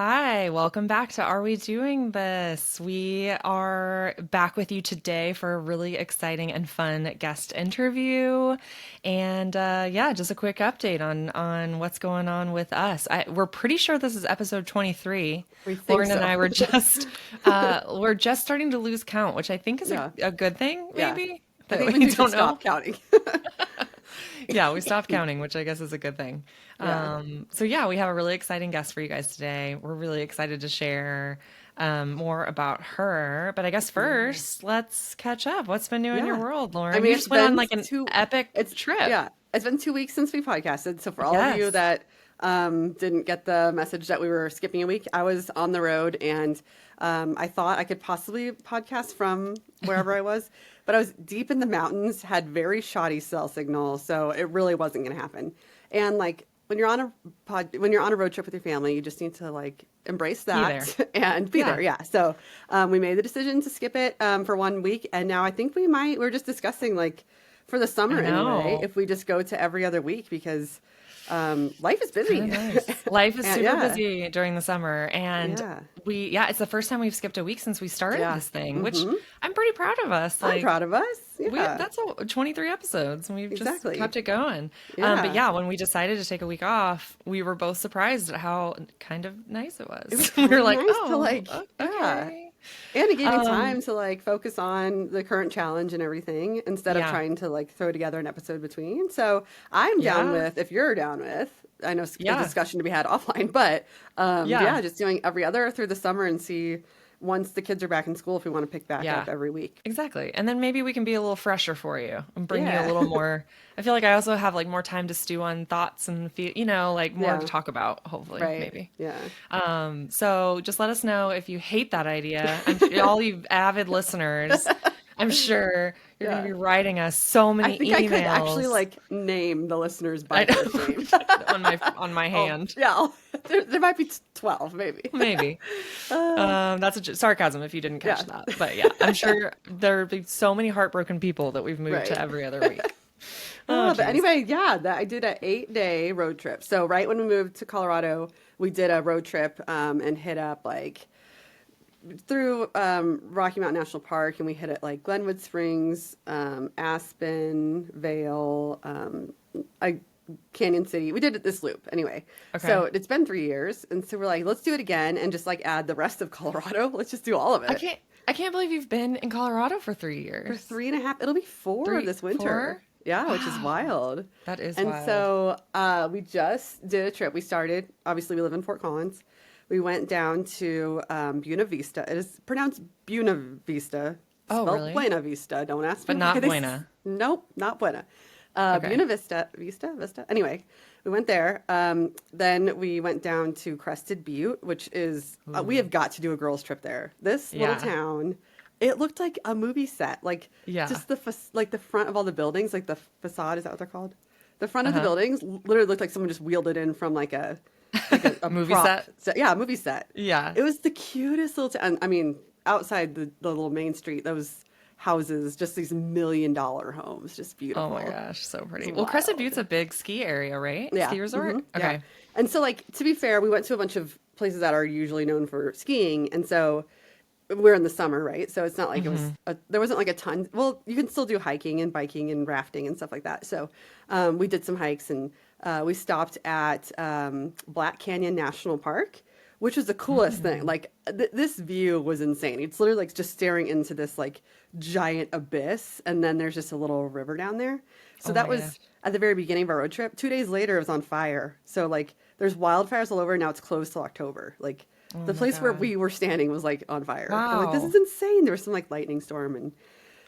Hi, welcome back to Are We Doing This? We are back with you today for a really exciting and fun guest interview. And yeah, just a quick update on what's going on with us. We're pretty sure this is episode 23. We think Lauren and so. I were just we're just starting to lose count, which I think is Yeah. a good thing, Yeah. maybe. I That think we we should don't know. stop counting. Yeah, we stopped counting, which I guess is a good thing. Yeah. So yeah, we have a really exciting guest for you guys today. We're really excited to share more about her. But I guess Yeah. first, let's catch up. What's been new in your Yeah. world, I Lauren? mean, You it's just went on been like an epic trip. it's been 2 weeks since we podcasted. So for all of you Yes. that didn't get the message that we were skipping a week, I was on the road and I thought I could possibly podcast from wherever I was, but I was deep in the mountains, had very shoddy cell signal, so it really wasn't going to happen. And like when you're on a road trip with your family, you just need to like embrace Be there. that and be Yeah. there. Yeah. So we made the decision to skip it for 1 week, and now I think we're just discussing like for the summer I anyway, know. if we just go to every other week because life is Kind busy. of nice. Life is And super yeah, busy during the summer, and yeah, yeah, it's the first time we've skipped a week since we started yeah. this thing, which hmm I'm pretty proud of us. I'm Like, proud of us. Yeah, that's 23 episodes and we've just exactly. kept it going. But Yeah. yeah, when we decided to take a week off, we were both surprised at how kind of nice it It was was. We kind were of like, nice to oh, like, yeah. okay. And it gave me Um, time to like focus on the current challenge and everything instead of yeah, trying to like throw together an episode between. So I'm down yeah, with, if you're down with, I know it's a yeah, discussion to be had offline, but yeah, yeah, just doing every other through the summer and see once the kids are back in school if we want to pick back yeah, up every week. exactly. And then maybe we can be a little fresher for you and bring you a Yeah. little more. I feel like I also have like more time to stew on thoughts and feel, like more to Yeah. talk about, hopefully, Right. maybe. Yeah. So just let us know if you hate that idea. All you avid listeners, I'm sure you're going to Yeah. be writing us so I many think I could actually emails. like name the listeners by I first name. know on my Oh, hand, yeah. There might be 12, maybe. maybe. Uh, That's sarcasm if you didn't catch yeah. that. But yeah, I'm sure there'll be so many heartbroken people that we've moved to Right. every other week. Oh, But geez. anyway, yeah, I did an 8-day road trip. So right when we moved to Colorado, we did a road trip and hit up like through Rocky Mountain National Park, and we hit it like Glenwood Springs, Aspen, Vale, I, Canyon City. We did it this loop anyway. Okay. So it's been 3 years, and so we're like, let's do it again and just like add the rest of Colorado. Let's just do all of I it can't I can't believe you've been in Colorado for three for years. 3.5. It'll be 4 Three, this winter. four? Yeah, which is Wow. wild. That is And wild. so we just did a trip. We started, obviously, we live in Fort Collins. We went down to Buena Vista. It is pronounced Buena Vista, Oh, spelled really? Buena Vista. Don't ask me But why not they. Buena. Nope, not Buena. Okay. Buena Vista, Vista. Anyway, we went there. Then we went down to Crested Butte, which is we Ooh. have got to do a girls' trip there. This little Yeah. town, it looked like a movie set. Like Yeah. just like the front of all the buildings, like the facade. Is that what they're called? The front of the Uh-huh. buildings literally looked like someone just wheeled it in from like a Movie prop set? set. Yeah, a movie set. Yeah. It was the cutest little town. I mean, outside the little main street, those houses, just these $1 million homes, just Oh my beautiful. gosh, so It's pretty. Well, Crescent Butte's wild. a big ski area, right? Yeah. Ski resort? Yeah. Okay. And so, like, to be fair, we went to a bunch of places that are usually known for skiing. And so we're in the summer, right? So it's not like there wasn't like a ton. Well, you can still do hiking and biking and rafting and stuff like that. So we did some hikes and we stopped at Black Canyon National Park, which was the coolest thing. Like, this view was insane. It's literally like just staring into this like giant abyss. And then there's just a little river down there. So Oh that my gosh. was at the very beginning of our road trip. 2 days later, it was on fire. So like there's wildfires all over. Now it's closed till October. Like Oh the my place where God. we were standing was like on fire. I'm like, this Wow. is insane. There was some like lightning storm, and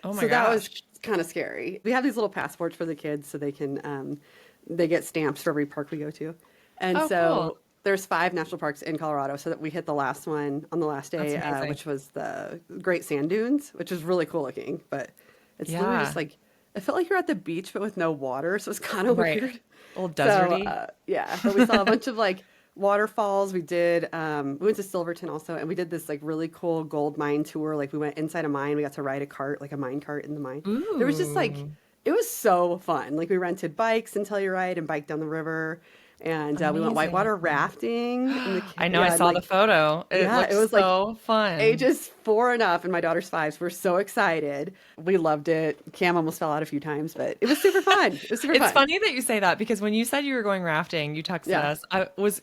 Oh my so that was gosh. kind of scary. We have these little passports for the kids so they can they get stamps for every park we go to. And Oh, cool. so there's 5 national parks in Colorado. So that we hit the last one on the last That's day, amazing. which was the Great Sand Dunes, which was really cool looking. But it's literally Yeah. just like it felt like you're at the beach but with no water, so it's kind of Right. weird. A little So deserty. yeah, but we saw a bunch of like waterfalls. We did we went to Silverton also, and we did this like really cool gold mine tour. Like we went inside a mine. We got to ride a cart, like a mine cart in the mine. There was just like Ooh. it was so fun. Like we rented bikes and Telluride and biked down the river. And we went whitewater Amazing. rafting. I know, I Yeah, and saw the like, photo. It yeah, looked it was like so fun. ages 4 and up, and my daughter's 5. So we're so excited. We loved it. Cam almost fell out a few times, but it was super fun. It was super It's fun. funny that you say that because when you said you were going rafting, you texted Yeah. us. I was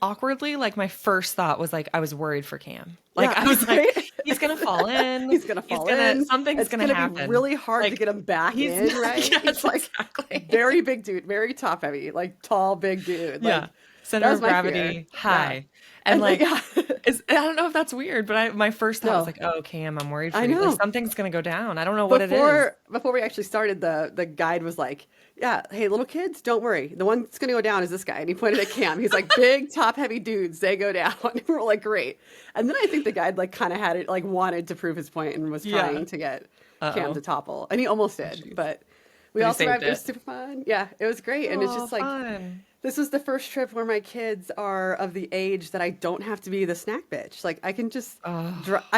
awkwardly like my first thought was like I was worried for Cam. Like Yeah, I was like, right? he's gonna fall in. He's gonna He's fall gonna in. something's It's gonna gonna be happen. really hard to Like get him back he's in, right? yes, He's like exactly. very big dude, very top heavy, like tall, big dude. Yeah. Like that Center was of my fear. gravity Yeah. high. And And then, like yeah. I don't know if that's weird, but my first thought was No, like, oh Cam, I'm worried for I you. Like know. something's gonna go down. I don't know what it is. Before we actually started, the guide was like, "Yeah, hey, little kids, don't worry. The one that's gonna go down is this guy." And he pointed at Cam. He's like, "Big, top heavy dudes, they go down." And we're like, "Great." And then I think the guide like kind of had it like wanted to prove his point and was Yeah. trying to get Cam Uh-oh. to topple, and he almost Oh, did. jeez. But we But he all saved survived. It was it. super fun. Yeah, it was great, and it's Oh, just like fun. this was the first trip where my kids are of the age that I don't have to be the snack bitch. Like Oh, I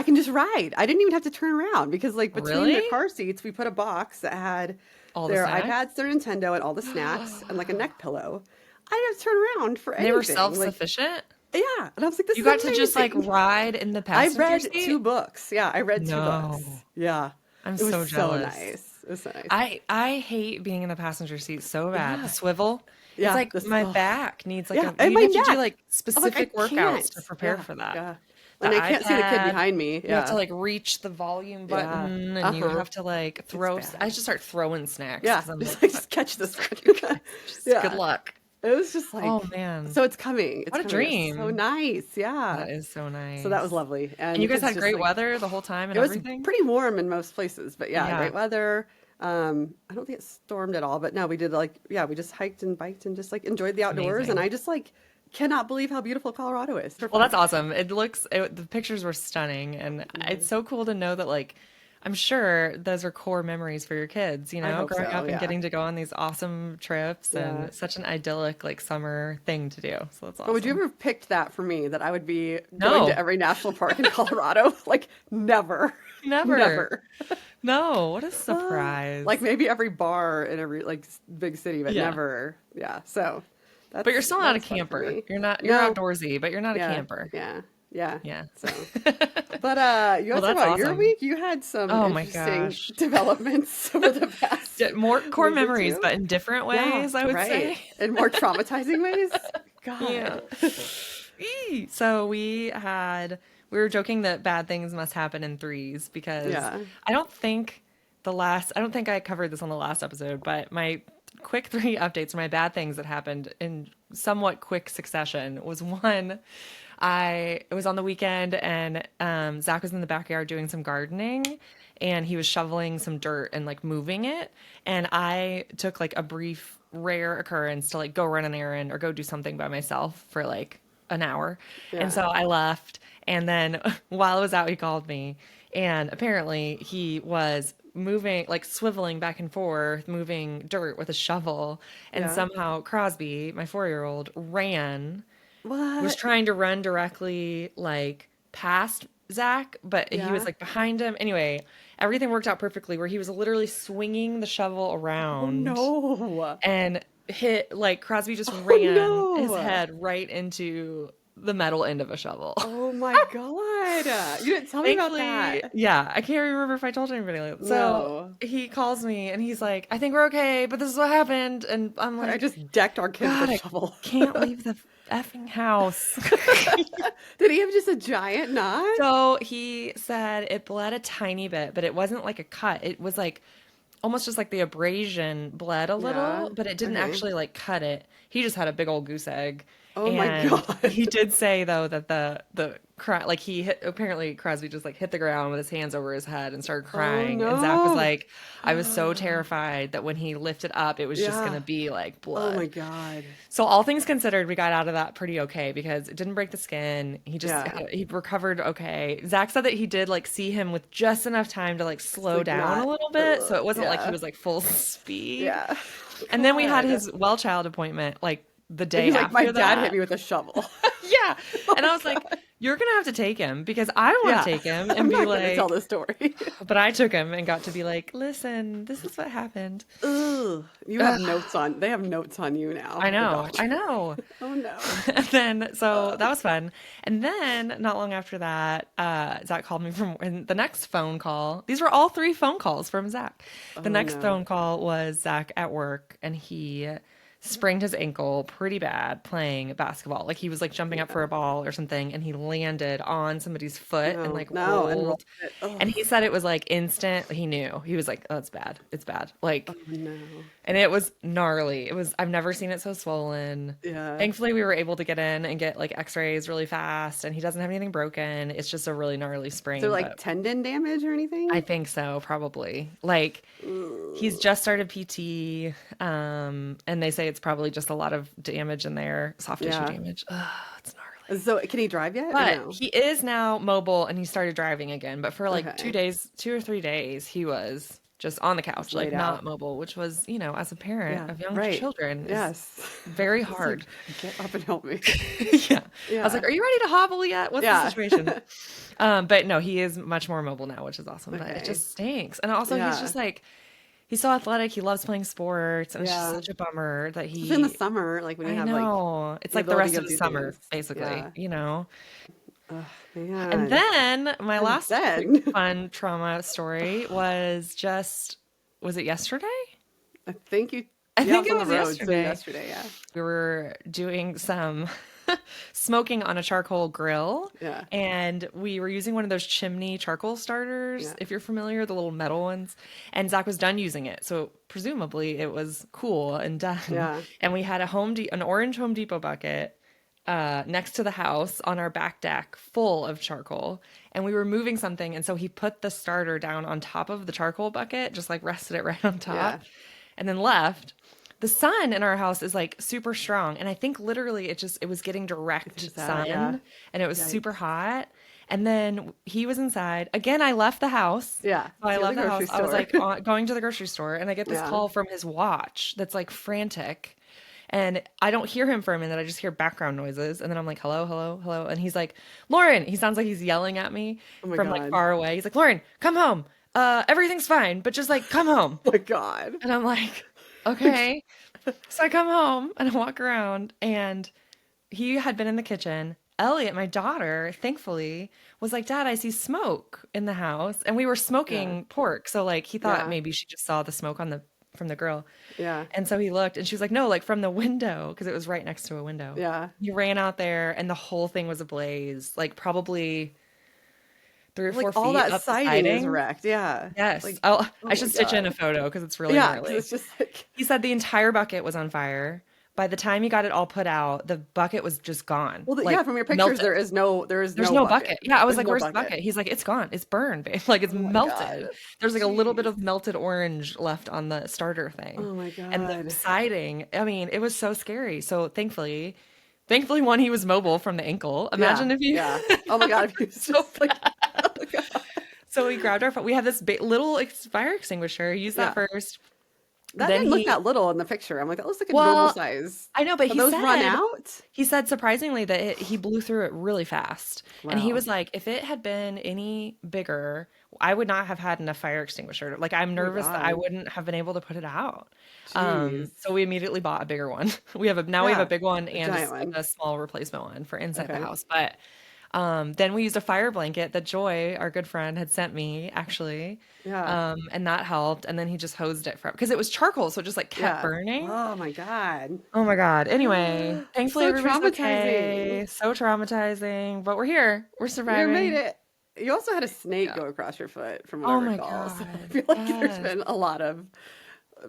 can just ride. I didn't even have to turn around because like between the really? car seats, we put a box that had All the their snacks? iPads, their Nintendo, and all the snacks, and like a neck pillow. I didn't have to turn around for They were anything. Like, self-sufficient? yeah, and I was like, this You is got to just like amazing. ride in the I passenger read seat? 2 books. Yeah, I read 2 books. No. Yeah, I'm it was so so jealous. nice. It was so nice. I hate being in the passenger seat so bad. The Yeah, swivel. It's yeah. like This. my Oh. back needs like Yeah, a and you my have to do neck. like I'm like, I specific workouts can't. to prepare Yeah, for that. yeah. The And I can't see the kid iPad, behind me. you have to Yeah, like reach the volume yeah. button and you Uh-huh. have to like It's throw I bad. just start throwing snacks Yeah, because I'm just like, like fuck just catch this you one. guys. Just good Yeah, luck. it was just Oh like, man. so it's coming. It's What a coming. It was so dream. nice. That Yeah. is so So that was nice. lovely. And And you the guys kids had just great like, weather the whole time and it was everything? pretty warm in most places, but yeah, Yeah. great weather. I don't think it stormed at all, but no, we did like, yeah, we just hiked and biked and just like enjoyed the outdoors. And Amazing. I just like cannot believe how beautiful Colorado is for Well, that's fun. awesome. The pictures were stunning, and it's so cool to know that, like, I'm sure those are core memories for your kids, I hope growing so. up and Yeah. getting to go on these awesome trips Yeah. and such an idyllic, like, summer thing to do. So that's But would you awesome. ever have picked that for me, that I would be going to No, every national park in Colorado? Like, never. never. Never. No, what a Like surprise. maybe every bar in every like big city, but Yeah. never. Yeah. So But you're still that not a was fun for camper. me. You're No. outdoorsy, but you're not a Yeah. camper. Yeah. Yeah. Yeah. So, but you Well, asked that's about your awesome. week. You had some Oh my interesting gosh. developments over the past More core week or memories, two. but in different Yeah. ways, I would Right. say. In more traumatizing ways. Yeah. God. So we were joking that bad things must happen in threes because Yeah. I don't think I covered this on the last episode, but my quick three updates, my bad things that happened in somewhat quick succession was one, it was on the weekend and Zach was in the backyard doing some gardening and he was shoveling some dirt and like moving it. And I took like a brief, rare occurrence to like go run an errand or go do something by myself for like an hour. And Yeah. so I left. And then while I was out, he called me. And apparently he was moving, like swiveling back and forth, moving dirt with a shovel. And Yeah. somehow Crosby, my 4-year-old, was What? trying to run directly like past Zach, but he was Yeah. like behind him. Anyway, everything worked out perfectly where he was literally swinging the shovel Oh around no. and hit like Crosby just Oh ran his no. head right into the metal end of a shovel. Oh my God. You didn't tell me about Thankfully, that. yeah, I can't remember if I told anybody. So No. he calls me and he's like, "I think we're okay, but this is what happened." And I'm I like, just decked our kid "God, with a I shovel. can't leave the effing house." Did he have just a giant knot? So he said it bled a tiny bit, but it wasn't like a cut. It was like almost just like the abrasion bled a Yeah. little, but it didn't Okay. actually like cut it. He just had a big old goose egg. Oh my And he God. did say though that like he hit, apparently Crosby just like hit the ground with his hands over his head and started Oh crying. And Zach was no. like, I was so terrified that when he lifted up, it was just Yeah. gonna be like Oh my blood. God. So all things considered, we got out of that pretty okay because it didn't break the skin. Yeah. He recovered okay. Zach said that he did like see him with just enough time to like Just slow like down a not. little bit, so it wasn't like he Yeah. was like full speed. Yeah. And then we had God. his well child appointment like the And day he's like, my after dad hit that. me with a shovel. Yeah. Oh And I was like, God. You're gonna have to take him because I don't want to Yeah, take him I'm and be not gonna tell like, this story. but I took him and got to be like, listen, this is what happened. Ugh, you have Ugh, notes on. They have notes on you I now. The know, dog. I know. Oh no. And then, so Ugh. that was fun. And then, not long after that, Zach called me from and the next phone call. These were all three phone calls from Zach. The Oh next no. phone call was Zach at work, and he sprained his ankle pretty bad playing basketball. Like he was like jumping up Yeah. for a ball or something, and he landed on somebody's foot and No. like No. And roll rolled. it. Ugh. And he said it was like instant. He knew. He was like, "Oh, it's bad. It's bad." Oh Like, no. and it was gnarly. It was, I've never seen it so swollen. Yeah. Thankfully, we were able to get in and get like x-rays really fast, and he doesn't have anything broken. It's just a really gnarly Is there sprain, like but tendon damage or I anything? think so, probably. Like he's Ugh. just started PT, and they say it's probably just a lot of damage in there, soft tissue Yeah. damage. Ugh, it's gnarly. So can he drive yet or But no? he is now mobile and he started driving again. But for like Okay. 2 days, 2 or 3 days, he was just on the Just couch, like laid not out. mobile, which was, as a parent Yeah. of young Right. children is Yes. very It's like, hard. get up and help me. Yeah. I was like, Yeah. "Are you ready to hobble yet? What's the Yeah. situation?" But no, he is much more mobile now, which is awesome. But it Okay. just stinks. And also, he's Yeah. just like, he's so athletic. He loves playing sports, and it's just Yeah. such a bummer that Especially in the he. summer, like when you I have like know. It's the like the ability rest to of go the do summer, things. basically. Yeah. Oh, And man. then my And last quick then fun trauma story was just, was it yesterday? I think you, I yeah, I think was it on the was road. So yesterday. yesterday, yeah. We were doing some smoking on a charcoal grill, Yeah. and we were using one of those chimney charcoal starters, Yeah. if you're familiar, the little metal ones. And Zach was done using it, so presumably it was cool and done. Yeah. And we had an orange Home Depot bucket next to the house on our back deck full of charcoal, and we were moving something, and so he put the starter down on top of the charcoal bucket, just like rested it right on Yeah. top, and then left. The sun in our house is like super strong, and I think literally it was getting direct Is that, yeah. sun, and it was super Yikes. hot. And then he was inside again. I left the house. Yeah. So I To the left the grocery house. I was store. like going to the grocery store, and I get this Yeah. call from his watch that's like frantic, and I don't hear him for a minute. I just hear background noises. And then I'm like, hello, hello, hello. And he's like, Lauren. He sounds like he's yelling at me Oh my from like God. far away. He's like, Lauren, come home. Everything's fine, but just like come home. Oh my God. And I'm like, okay. So I come home and I walk around, and he had been in the kitchen. Elliot, my daughter, thankfully, was like, Dad, I see smoke in the house. And we were Yeah. smoking pork. So like he thought Yeah. maybe she just saw the smoke on the from the grill. Yeah. And so he looked, and she was like, no, like from the window, because it was right next to a window. Yeah. He ran out there, and the whole thing was ablaze, like probably 3 or 4 Like all feet that up the siding is siding. wrecked. Yeah. Yes. Like, I oh my should stitch in a God. photo because it's really Yeah. Because gnarly. it's just like, He said the entire bucket was on fire. By the time he got it all put out, the bucket was just gone, well, like yeah, from your pictures, melted. there is There's no no bucket. bucket. Yeah, I was There's like, no "Where's the bucket. bucket?" He's like, "It's gone. It's burned, babe. Like it's Oh my God. melted." There's like a little bit Jeez. of melted orange left on the starter thing, Oh my and the God. siding. I mean, it was so scary. So thankfully, one, he was mobile from the ankle. Yeah. Imagine if you Yeah. Oh my God. If he was so just like, bad. oh my God. So we grabbed our phone. We had this little fire extinguisher. Use that Yeah. first. That Then didn't look he, that little in the picture. I'm like, that looks like a normal well, size. I know, but Have those run out? he said surprisingly that he blew through it really fast. And he Wow. was like, if it had been any bigger, I would not have had enough fire extinguisher. Like I'm Oh my nervous that I God. wouldn't have been able to put it out. Jeez. So we immediately bought a bigger one. We have a Yeah. big one A and giant one. a small replacement one for inside the Okay. house. But then we used a fire blanket that Joy, our good friend, had sent me actually. Yeah. And that helped. And then he just hosed it from, because it was charcoal, so it just like kept Yeah. burning. Oh my God. Oh my God. Anyway, thankfully So everybody's traumatizing. okay. So traumatizing, but we're here. We're You made surviving. it. You also had a snake Yeah. go across your foot, from what I Oh my recall. So I God. feel like there's Yes. been a lot of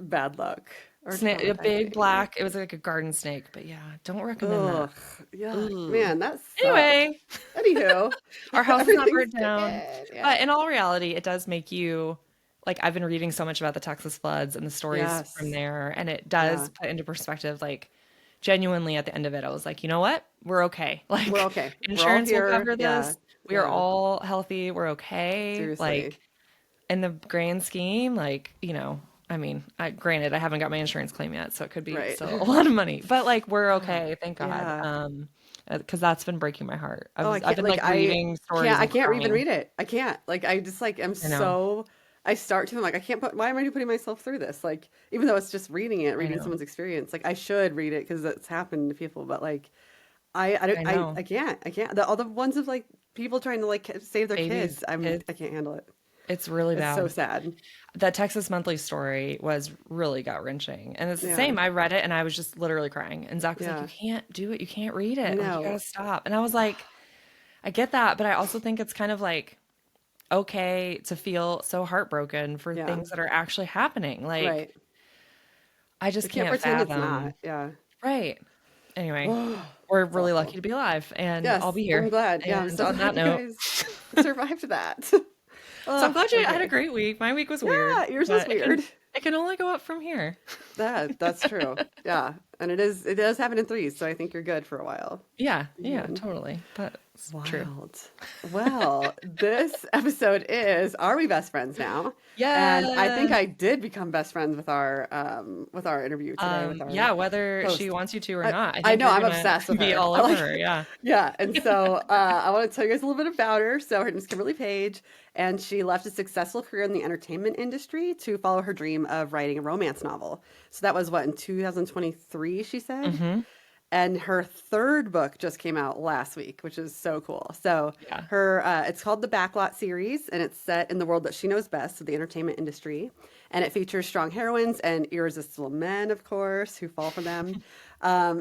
bad luck or A big traumatizing. black, it was like a garden snake, but yeah, don't recommend that. Ugh. Yeah. Ooh. Man, that sucks. Anyway, Anywho, our house is not everything's burnt down, good. but Yeah. in all reality, it does make you, like, I've been reading so much about the Texas floods and the stories from Yes. there, and it Yeah. does put into perspective, like, genuinely at the end of it, I was like, you know what? We're okay. We're Like, okay. We're all insurance will here. cover Yeah. this. We are Yeah. all healthy. We're okay. Seriously. Like, in the grand scheme, like, I mean, granted, I haven't got my insurance claim yet, so it could be Right. still a lot of money, but like, we're okay. Thank God. Yeah. because that's been breaking my heart. Oh, I've been like reading stories I and can't even crying. read it. I can't. Like I just like I'm I know, so I start to I'm like I can't put why am I putting myself through this? Like even though it's just reading it, I reading know, someone's experience. Like I should read it because it's happened to people, but like I know. I can't. I can't. All the ones of like people trying to like save their Babies, kids. kids, I can't handle it. it's really It's so bad. sad. That Texas Monthly story was really gut-wrenching. And it's the Yeah. same. I read it and I was just literally crying. And Zach was like, "You Yeah. can't do it. You can't read I it. Like, you know. gotta stop." And I was like, I get that, but I also think it's kind of like okay to feel so heartbroken for Yeah. things that are actually happening. Like, Right. I We just can't can't pretend it's fathom. not. Yeah. Right. Anyway, Oh, we're it's really lucky awful. to be alive and I'll Yes, be I'm here. glad. Yeah, I'm And so on glad that you note, guys survived that. so I'm Oh, glad you had a okay. great week. My week was weird, Yeah, yours was but weird. it can only go up from here. That's true. Yeah. And it does happen in threes, so I think you're good for a while. Yeah, You're yeah, good. totally. That's true. Wild. Well, this episode is Are We Best Friends Now? And I think Yes. I did become best friends with our interview today with our Yeah, whether she host. wants you to or not, I I think know you're I'm gonna obsessed with be her. all I over like her. Yeah. yeah, and so I want to tell you guys a little bit about her. So her name is Kimberly Page, and she left a successful career in the entertainment industry to follow her dream of writing a romance novel. So that was what in 2023, she said. Hmm. And her third book just came out last week, which is so cool. So Yeah. her it's called the Backlot series, and it's set in the world that she knows best, so the entertainment industry. And it features strong heroines and irresistible men, of course, who fall for them.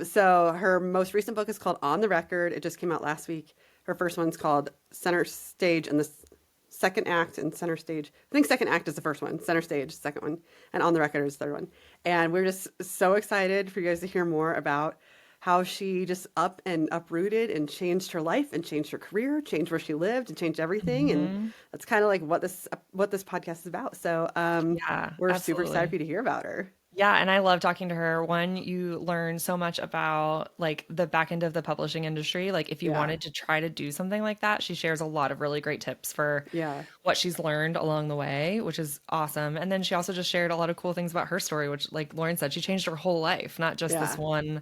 So her most recent book is called On the Record. It just came out last week. Her first one's called Center Stage, and the second act and center stage. I think second act is the first one, center stage, second one, and On the Record is the third one. And we're just so excited for you guys to hear more about how she just up and uprooted and changed her life and changed her career, changed where she lived and changed everything. And Hmm. that's kind of like what this podcast is about. So Yeah, we're super excited absolutely. for you to hear about her. Yeah, and I love talking to her. One, you learn so much about like the back end of the publishing industry. Like if you Yeah. wanted to try to do something like that, she shares a lot of really great tips for Yeah. what she's learned along the way, which is awesome. And then she also just shared a lot of cool things about her story, which like Lauren said, she changed her whole life, not just this Yeah. one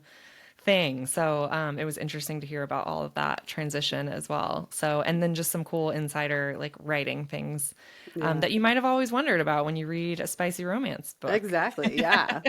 thing. So it was interesting to hear about all of that transition as well. So, and then just some cool insider like writing things Yeah. that you might have always wondered about when you read a spicy romance book, Exactly. Yeah.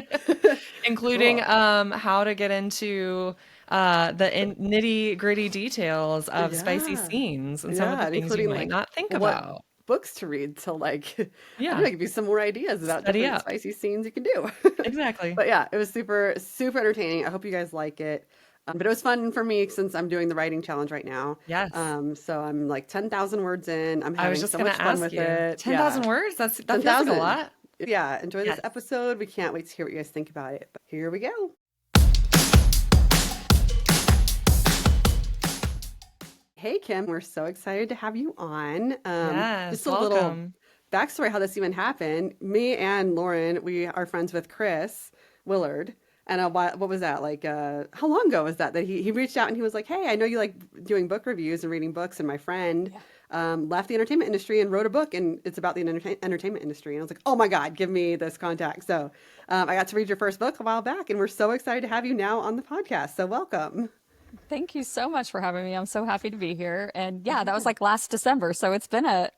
including Cool. how to get into the nitty gritty details of spicy Yeah. scenes and some of Yeah. the And things you including might like not think what about. books to read to like, I don't Yeah, know, give you some more ideas about study different up. spicy scenes you can do. Exactly. But yeah, it was super, super entertaining. I hope you guys like it. But it was fun for me since I'm doing the writing challenge right now. Yes. So I'm like 10,000 words in. I'm I was having just so gonna much fun ask with you. it. Yeah. 10,000 words? That feels like a 10,000. lot. Yeah. Enjoy this Yes. episode. We can't wait to hear what you guys think about it. But here we go. Hey, Kim, we're so excited to have you on. Just Yes. a little Welcome. backstory how this even happened. Me and Lauren, we are friends with Chris Willard. And what was that? Like, how long ago was that he reached out and he was like, hey, I know you like doing book reviews and reading books. And my friend left the entertainment industry and wrote a book and it's about the entertainment industry. And I was like, oh my God, give me this contact. So I got to read your first book a while back and we're so excited to have you now on the podcast. So welcome. Thank you so much for having me. I'm so happy to be here. And yeah, that was like last December, so it's been a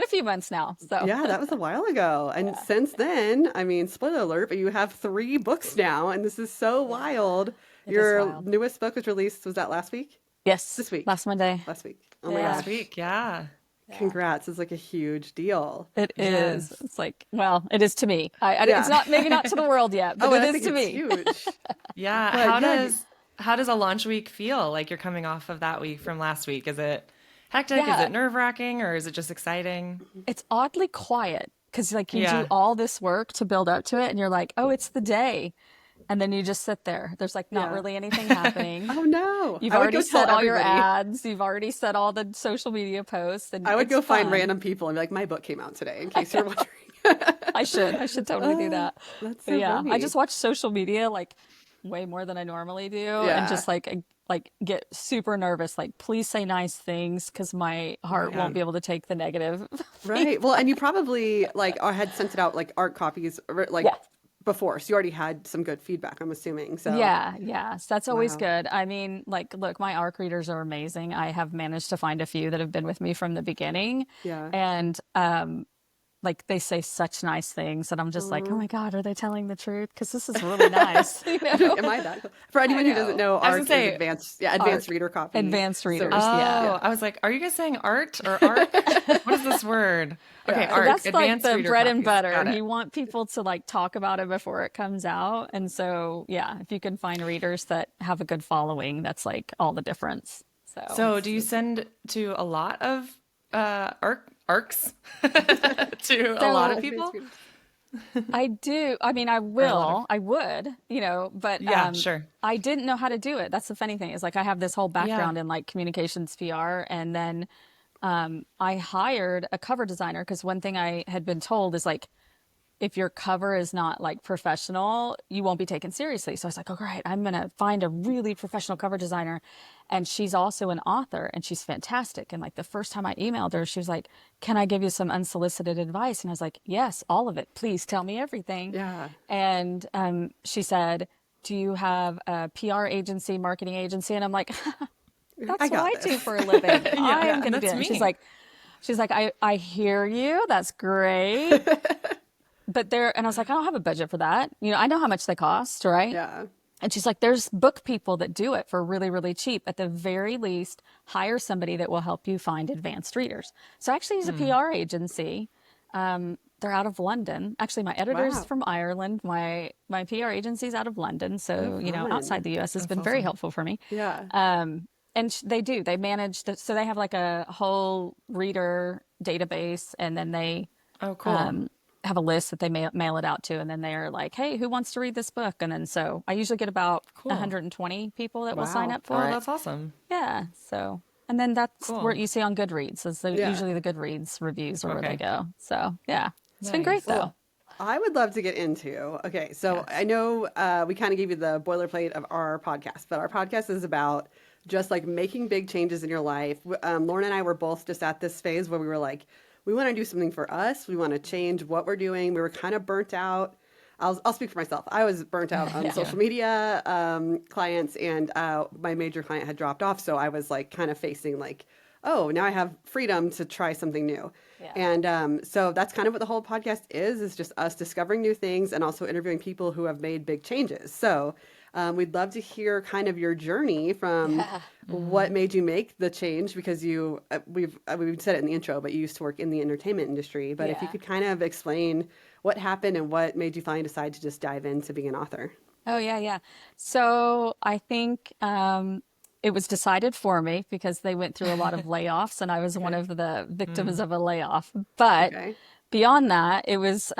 few months now. So Yeah, that was a while ago. And yeah, since then, I mean, spoiler alert, but you have three books now, and this is so wild. it is Your wild. newest book was released, was that last week? Yes, This week. last Monday. Last week. Oh my Yeah, Last gosh. week. Yeah. yeah. Congrats. It's like a huge deal. It is. Yes. It's like, well, it is to me. It's Yeah. not maybe not to the world yet, but Oh, it and I is think to it's me. huge. Yeah. But yeah, How does a launch week feel? Like you're coming off of that week from last week. Is it hectic? Is Yeah, it nerve-wracking or is it just exciting? it's oddly quiet because like you do Yeah. all this work to build up to it, and you're like, oh, it's the day, and then you just sit there. There's like not yeah. really anything happening. Oh no. You've I would already go tell set all your everybody. ads. You've already set all the social media posts, and I would it's go find fun. random people and be like, my book came out today, in case you're wondering. I should totally do that. That's But so yeah, I just funny. watch social media like way more than I normally do, and Yeah. just like get super nervous. Like, please say nice things because my heart Right. won't be able to take the negative Right. Well, feedback. and you probably like had sent it out like art copies, or, like Yeah, before, so you already had some good feedback, I'm assuming. So, Yeah, yeah. So that's always wow. good. I mean, like, look, my ARC readers are amazing. I have managed to find a few that have been with me from the beginning. Yeah. And like they say such nice things and I'm just like, oh Uh, my God, are they telling the truth? Because this is really nice, you know? am I that? For I anyone who doesn't know. know, I was gonna ARC is say, advanced, yeah, advanced ARC, reader copy advanced readers, service. yeah. oh, Yeah. I was like, are you guys saying art or arc? What is this word? Okay, Yeah. So arc, that's like advanced the reader bread and copies. butter. Got And it. you want people to like talk about it before it comes out. And so, yeah, if you can find readers that have a good following, that's like all the difference. So So, do you send to a lot of arcs to a lot of so Advanced people? readers. I do. I mean, Or a lot of I would, you know, but Yeah, sure. I didn't know how to do it. That's the funny thing is like I have this whole Yeah. background in like communications PR, and then I hired a cover designer because one thing I had been told is like if your cover is not like professional, you won't be taken seriously. So I was like, oh, great, I'm going to find a really professional cover designer. And she's also an author and she's fantastic. And like the first time I emailed her, she was like, can I give you some unsolicited advice? And I was like, yes, all of it. Please tell me everything. Yeah. And she said, do you have a PR agency, marketing agency? And I'm like, I that's what got I do this. for a living. Yeah, I am Yeah. going to do that's it. And me. she's like, I hear you. That's great. But there, and I was like, I don't have a budget for that. You know, I know how much they cost, right? Yeah. And she's like, there's book people that do it for really, really cheap. At the very least, hire somebody that will help you find advanced readers. So I actually use a Hmm. PR agency. They're out of London. Actually, my editor's Wow. from Ireland. My PR agency's out of London. Oh, So, you know, outside fun. the US has That's been very awesome. helpful for me. Yeah. And they manage, so they have like a whole reader database and then they Oh, cool. have a list that they mail it out to, and then they're like, "Hey, who wants to read this book?" And then so I usually get about Cool. 120 people that will sign Wow. up for Oh, it. that's awesome. Yeah, so and then that's where Cool. you see on Goodreads. Is Yeah. usually the Goodreads reviews are where they Okay. go. So yeah, it's been great Nice. though. Well, I would love to get into. Okay, so I Yes. know we kind of gave you the boilerplate of our podcast, but our podcast is about just like making big changes in your life. Lauren and I were both just at this phase where we were like, we want to do something for us. We want to change what we're doing. We were kind of burnt out. I'll speak for myself. I was burnt out on Yeah. Yeah. social media clients, and my major client had dropped off. So I was like kind of facing like, oh, now I have freedom to try something new. Yeah. And so that's kind of what the whole podcast is just us discovering new things and also interviewing people who have made big changes. So we'd love to hear kind of your journey from Yeah. what made you make the change because we've said it in the intro, but you used to work in the entertainment industry. But if you Yeah. could kind of explain what happened and what made you finally decide to just dive into being an author. Oh yeah, yeah. So I think it was decided for me because they went through a lot of layoffs, and I was one Okay. of the victims Mm. of a layoff. But Okay. beyond that, it was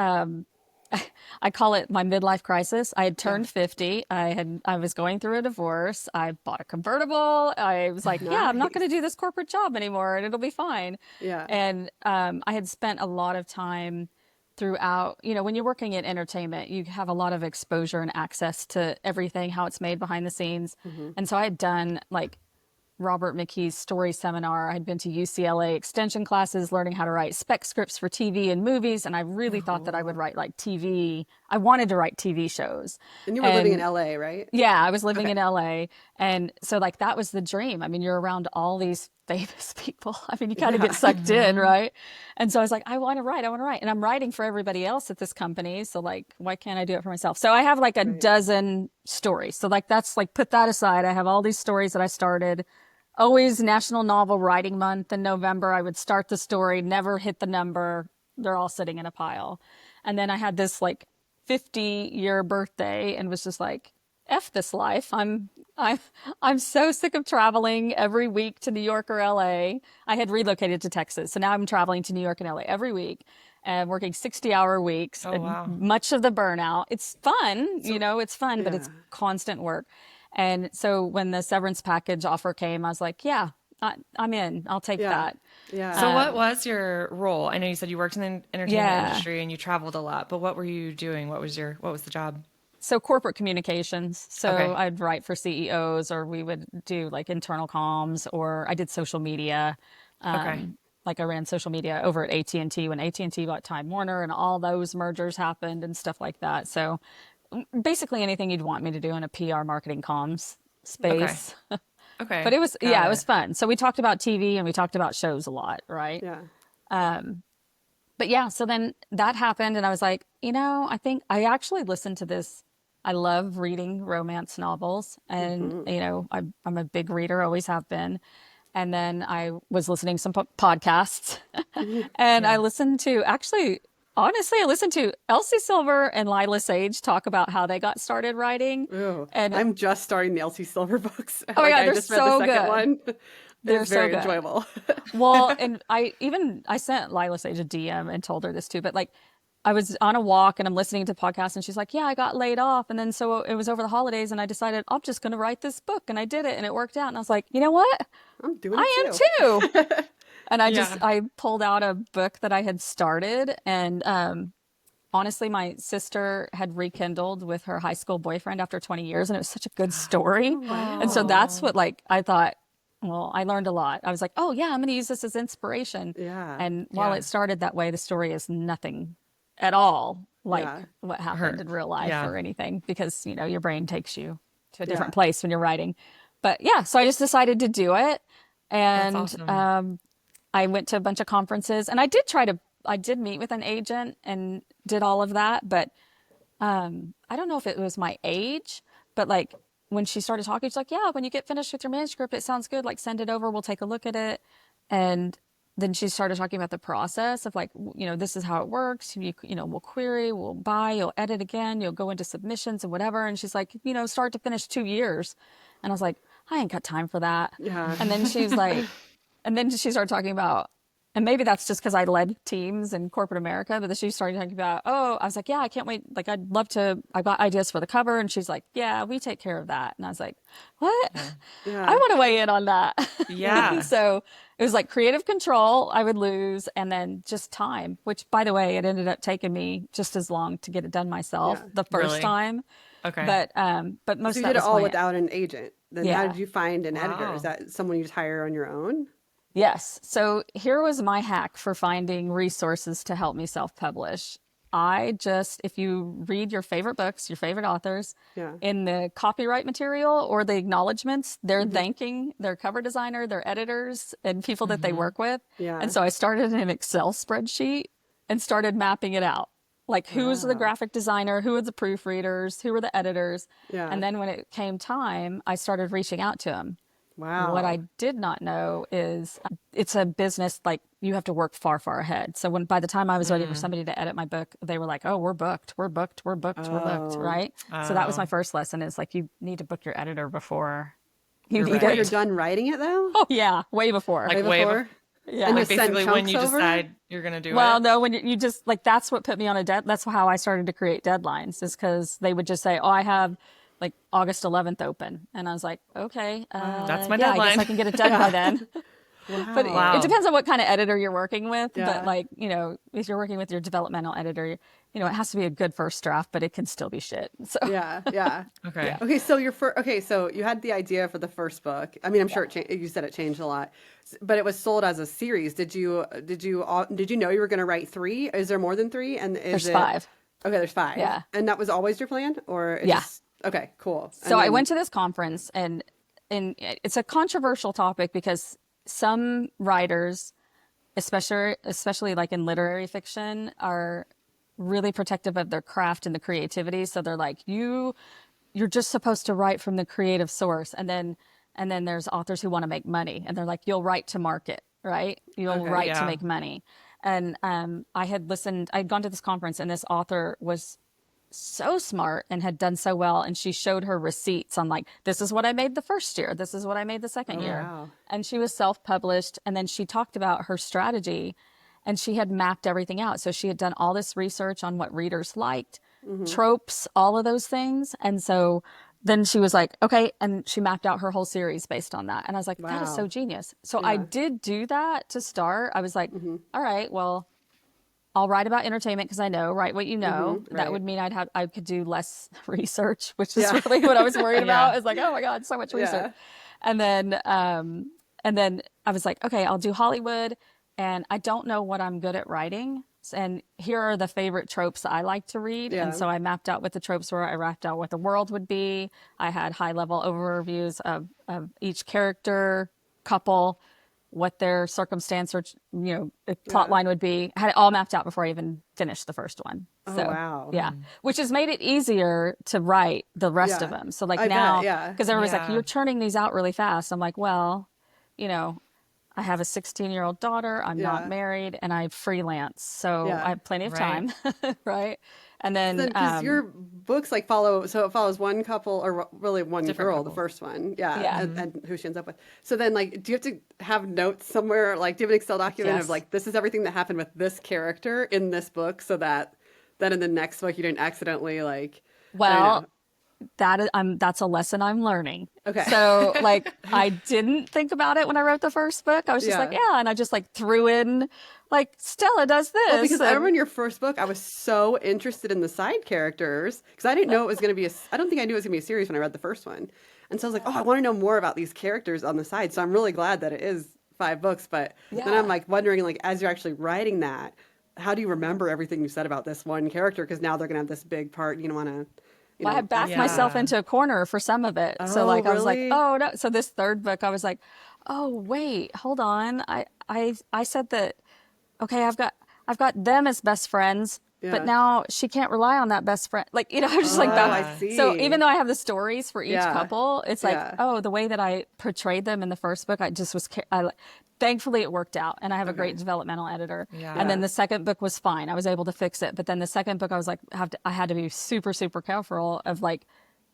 I call it my midlife crisis. I had Yeah. turned 50. I was going through a divorce. I bought a convertible. I was like, yeah, I'm not going Nice. to do this corporate job anymore and it'll be fine. Yeah. And I had spent a lot of time throughout, you know, when you're working in entertainment, you have a lot of exposure and access to everything, how it's made behind the scenes. Hmm. And so I had done like Robert McKee's story seminar. I'd been to UCLA extension classes learning how to write spec scripts for TV and movies. And I really thought that I would Oh. write like TV. I wanted to write TV shows. And you were living in And LA, right? yeah, I was living Okay. in LA. And so like that was the dream. I mean, you're around all these famous people. I mean, you kind of Yeah. get sucked in, Hmm. right? And so I was like, I want to write, I want to write. And I'm writing for everybody else at this company. So like, why can't I do it for myself? So I have like a Right. dozen stories. So like that's like put that aside. I have all these stories that I started. Always National Novel Writing Month in November. I would start the story, never hit the number. They're all sitting in a pile. And then I had this like 50-year birthday and was just like, F this life. I'm I'm so sick of traveling every week to New York or LA. I had relocated to Texas. So now I'm traveling to New York and LA every week and working 60-hour weeks Oh, and wow. much of the burnout. It's fun, you So, know, it's fun, but yeah. it's constant work. And so when the severance package offer came, I was like, yeah, I'm in. I'll take Yeah. that. Yeah. So, what Um, was your role? I know you said you worked in the entertainment yeah. industry and you traveled a lot, but what were you doing? What was the job? So corporate communications. So Okay. I'd write for CEOs or we would do like internal comms or I did social media. Okay. like I ran social media over at AT&T when AT&T bought Time Warner and all those mergers happened and stuff like that. So basically anything you'd want me to do in a PR marketing comms Okay. space. But Okay. it was, Got yeah, it was it. fun. So we talked about TV and we talked about shows a lot, right? Yeah. But yeah, so then that happened and I was like, I think I actually listened to this. I love reading romance novels and, I'm a big reader, always have been. And then I was listening to some podcasts and I Yeah. listened to actually, honestly, I listened to Elsie Silver and Lila Sage talk about how they got started writing. Ooh, And I'm just starting the Elsie Silver books. oh my Like God, I they're just read the so second good. one. They're It's so very good. enjoyable. Well, and I sent Lila Sage a DM and told her this too, but like I was on a walk and I'm listening to podcasts and she's like, yeah, I got laid off. And then so it was over the holidays and I decided I'm just going to write this book and I did it and it worked out. And I was like, you know what? I'm doing it I am too. too. And Yeah. I pulled out a book that I had started and, honestly, my sister had rekindled with her high school boyfriend after 20 years and it was such a good story. And so Wow. that's Oh, what like I thought, well, I learned a lot. I was like, oh yeah, I'm going to use this as inspiration. Yeah. And while yeah. it started that way, the story is nothing at all like Yeah. what happened Her. in real life Yeah. or anything because, your brain takes you to a Yeah. different place when you're writing. But yeah, so I just decided to do it. That's And awesome. I went to a bunch of conferences and I did meet with an agent and did all of that. But I don't know if it was my age, but like when she started talking, she's like, yeah, when you get finished with your manuscript, it sounds good. Like send it over. We'll take a look at it. And then she started talking about the process of like, this is how it works. We'll query, we'll buy, you'll edit again, you'll go into submissions and whatever. And she's like, start to finish 2 years. And I was like, I ain't got time for that. Yeah. And then she's like, and then she started talking about, and maybe that's just because I led teams in corporate America, but then she started talking about, oh, I was like, yeah, I can't wait. Like, I'd love to, I got ideas for the cover. And she's like, yeah, we take care of that. And I was like, what? Yeah. I Yeah. want to weigh in on that. And Yeah. so it was like creative control I would lose and then just time, which by the way, it ended up taking me just as long to get it done myself Yeah. the first Really? time. Okay. But So most you of that did it was all my, without an agent. Then how yeah. did you find an editor? Is Wow. that someone you just hire on your own? Yes. So here was my hack for finding resources to help me self-publish. If you read your favorite books, your favorite authors, Yeah. in the copyright material or the acknowledgments, they're thanking their cover designer, their editors, and people that they work with. Yeah. And so I started an Excel spreadsheet and started mapping it out. Like who was the Wow. graphic designer, who were the proofreaders, who were the editors. Yeah. And then when it came time, I started reaching out to them. What I Wow. did not know is it's a business like you have to work far, far ahead. So by the time I was ready for somebody to edit my book, they were like, "Oh, we're booked, we're booked, we're booked, we're booked," Oh. right? So that was my Oh, first lesson is like you need to book your editor before you you're need Before you're it. right. done writing it though? Oh yeah, way before. Way Like way before, before? And Yeah. just like send basically when chunks you over? decide you're gonna do Well, it. no, when you just like that's what put me on that's how I started to create deadlines is because they would just say, "Oh, I have like August 11th open," and I was like, "Okay, That's my yeah, I guess I deadline. can get it done by then." But it Wow. Wow. depends on what kind of editor you're working with. But Yeah. like, if you're working with your developmental editor, it has to be a good first draft, but it can still be shit. So Yeah. Yeah. Okay. Okay, so so you had the idea for the first book. I mean, I'm sure you said it changed a lot, but it was sold as a series. Did you know you were going to write three? Is there more than three? And is there's it 5. okay? There's five, Yeah. and that was always your plan, or it Yeah. just okay, cool. So And I then went to this conference and it's a controversial topic because some writers, especially like in literary fiction, are really protective of their craft and the creativity. So they're like, you're just supposed to write from the creative source. And then there's authors who want to make money and they're like, you'll write to market, right? You'll okay, write to Yeah. make money. And I'd gone to this conference and this author was so smart and had done so well. And she showed her receipts on like, this is what I made the first year. This is what I made the second oh year. wow, And she was self-published. And then she talked about her strategy and she had mapped everything out. So she had done all this research on what readers liked, tropes, all of those things. And so then she was like, okay. And she mapped out her whole series based on that. And I was like, that is so wow, genius. So I yeah, did do that to start. I was like, all right, well, I'll write about entertainment because I know, write what you know. That right, would mean I could do less research, which is yeah, really what I was worried Yeah. about. It's like, oh my God, so much research. yeah, And then I was like, okay, I'll do Hollywood and I don't know what I'm good at writing. And here are the favorite tropes that I like to read. And Yeah. so I mapped out what the tropes were. I mapped out what the world would be. I had high level overviews of each character, couple, what their circumstance or, plot Yeah. line would be. I had it all mapped out before I even finished the first one. Oh, So, wow. yeah, which has made it easier to write the rest of Yeah. them. So like I bet. now, Yeah. because everybody's like, Yeah. you're churning these out really fast. I'm like, well, you know, I have a 16-year-old daughter. I'm not Yeah. married, and I freelance, so I Yeah. have plenty of Right. time, right? And then, Then, because your books like so it follows one couple or really one Different girl, the couples. first one, yeah, yeah, and who she ends up with. So then, like, do you have to have notes somewhere? Like, do you have an Excel document of yes. like this is everything that happened with this character in this book, so that then in the next book you didn't accidentally like, I don't Well, know. that's a lesson I'm learning. Okay. So like I didn't think about it when I wrote the first book. I was just like, Yeah. yeah, and I just like threw in like Stella does Well, this because I remember and in your first book, I was so interested in the side characters because I didn't know it was going to be I don't think I knew it was going to be a series when I read the first one. And so I was like, oh, I want to know more about these characters on the side. So I'm really glad that it is 5 books. But then I'm yeah. like wondering, like, as you're actually writing that, how do you remember everything you said about this one character? Because now they're going to have this big part. You don't want to, Well, I had backed accidentally. myself Yeah. into a corner for some of it. So Oh, like I was like, really? oh no. So this third book, I was like, oh wait, hold on. I said that okay, I've got them as best friends, but Yeah. now she can't rely on that best friend. Like, I was just Oh, like that. I Yeah. So even see. though I have the stories for each Yeah. couple, it's like, Yeah. oh, the way that I portrayed them in the first book, I just was, thankfully it worked out. And I have a great Okay. developmental editor. Yeah. And then Yeah. the second book was fine. I was able to fix it. But then the second book, I was like, I had to be super, super careful of like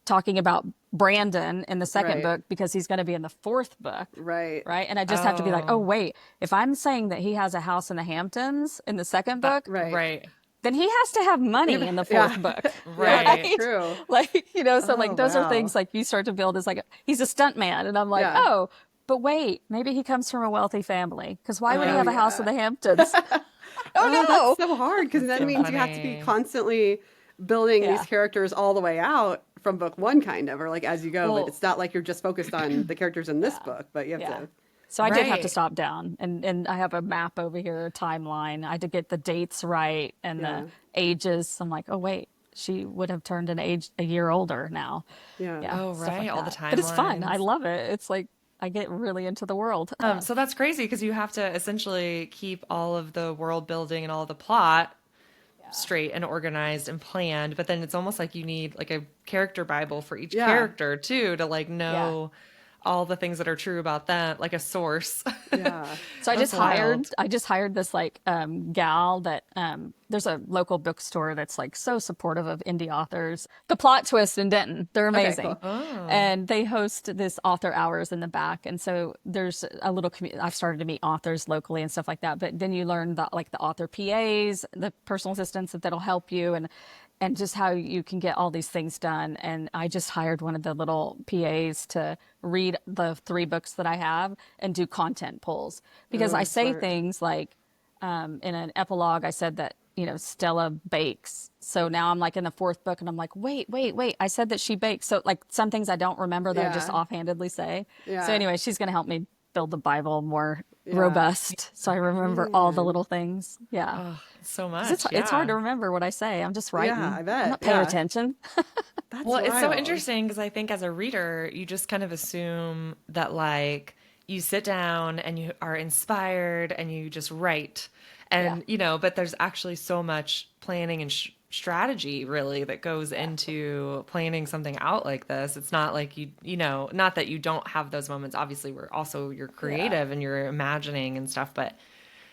talking about Brandon in the second Right. book because he's going to be in the fourth book. Right. Right. And I just have to be like, oh, Oh, wait, if I'm saying that he has a house in the Hamptons in the second that, book, Right. right. then he has to have money in the Yeah. fourth book. Yeah, that's Right. Right. true. Like, so Oh, like those are wow. things like you start to build as like, he's a stunt man. And I'm like, Yeah. oh, but wait, maybe he comes from a wealthy family. Because why would he Oh, have a house in yeah. the Hamptons? Oh, Oh, that's so hard because That's that so means you have to be funny. constantly building no. these Yeah. characters all the way out from book one, kind of, or like as you go. But Well, it's not like you're just focused on the characters in this yeah. book, but you have Yeah. to. So I did have to Right. stop down and I have a map over here, a timeline. I had to get the dates right and the Yeah, ages. I'm like, oh wait, she would have turned an age a year older now. yeah. Yeah, Oh, stuff right. like All the that. But it's fun. I timelines. love it. It's like I get really into the world. So that's crazy because you have to essentially keep all of the world building and all of the plot Yeah. straight and organized and planned, but then it's almost like you need like a character Bible for each Yeah, character too to like Yeah. know all the things that are true about them, like a source. yeah, So That's wild. I just hired this like gal that there's a local bookstore that's like so supportive of indie authors. The Plot Twist in Denton, they're okay, amazing. cool. Oh, And they host this author hours in the back. And so there's a little community. I've started to meet authors locally and stuff like that. But then you learn that like the author PAs, the personal assistants that'll help you and just how you can get all these things done. And I just hired one of the little PAs to read the 3 books that I have and do content polls because I Oh, say smart. things like in an epilogue, I said that, Stella bakes. So now I'm like in the 4th book and I'm like, wait. I said that she bakes. So like some things I don't remember that I just Yeah, offhandedly say. So yeah, anyway, she's going to help me build the Bible more yeah. robust. So I remember all the Man. little things. Yeah. oh, so 'Cause much. it's hard Yeah. to remember what I say. I'm just Yeah, writing. I I'm bet. not paying Yeah, attention. that's Well, it's so wild. interesting because I think as a reader, you just kind of assume that like you sit down and you are inspired and you just write. Yeah. And, but there's actually so much planning and strategy really that goes Yeah. into planning something out like this. It's not like not that you don't have those moments. Obviously, you're Yeah. creative and you're imagining and stuff, but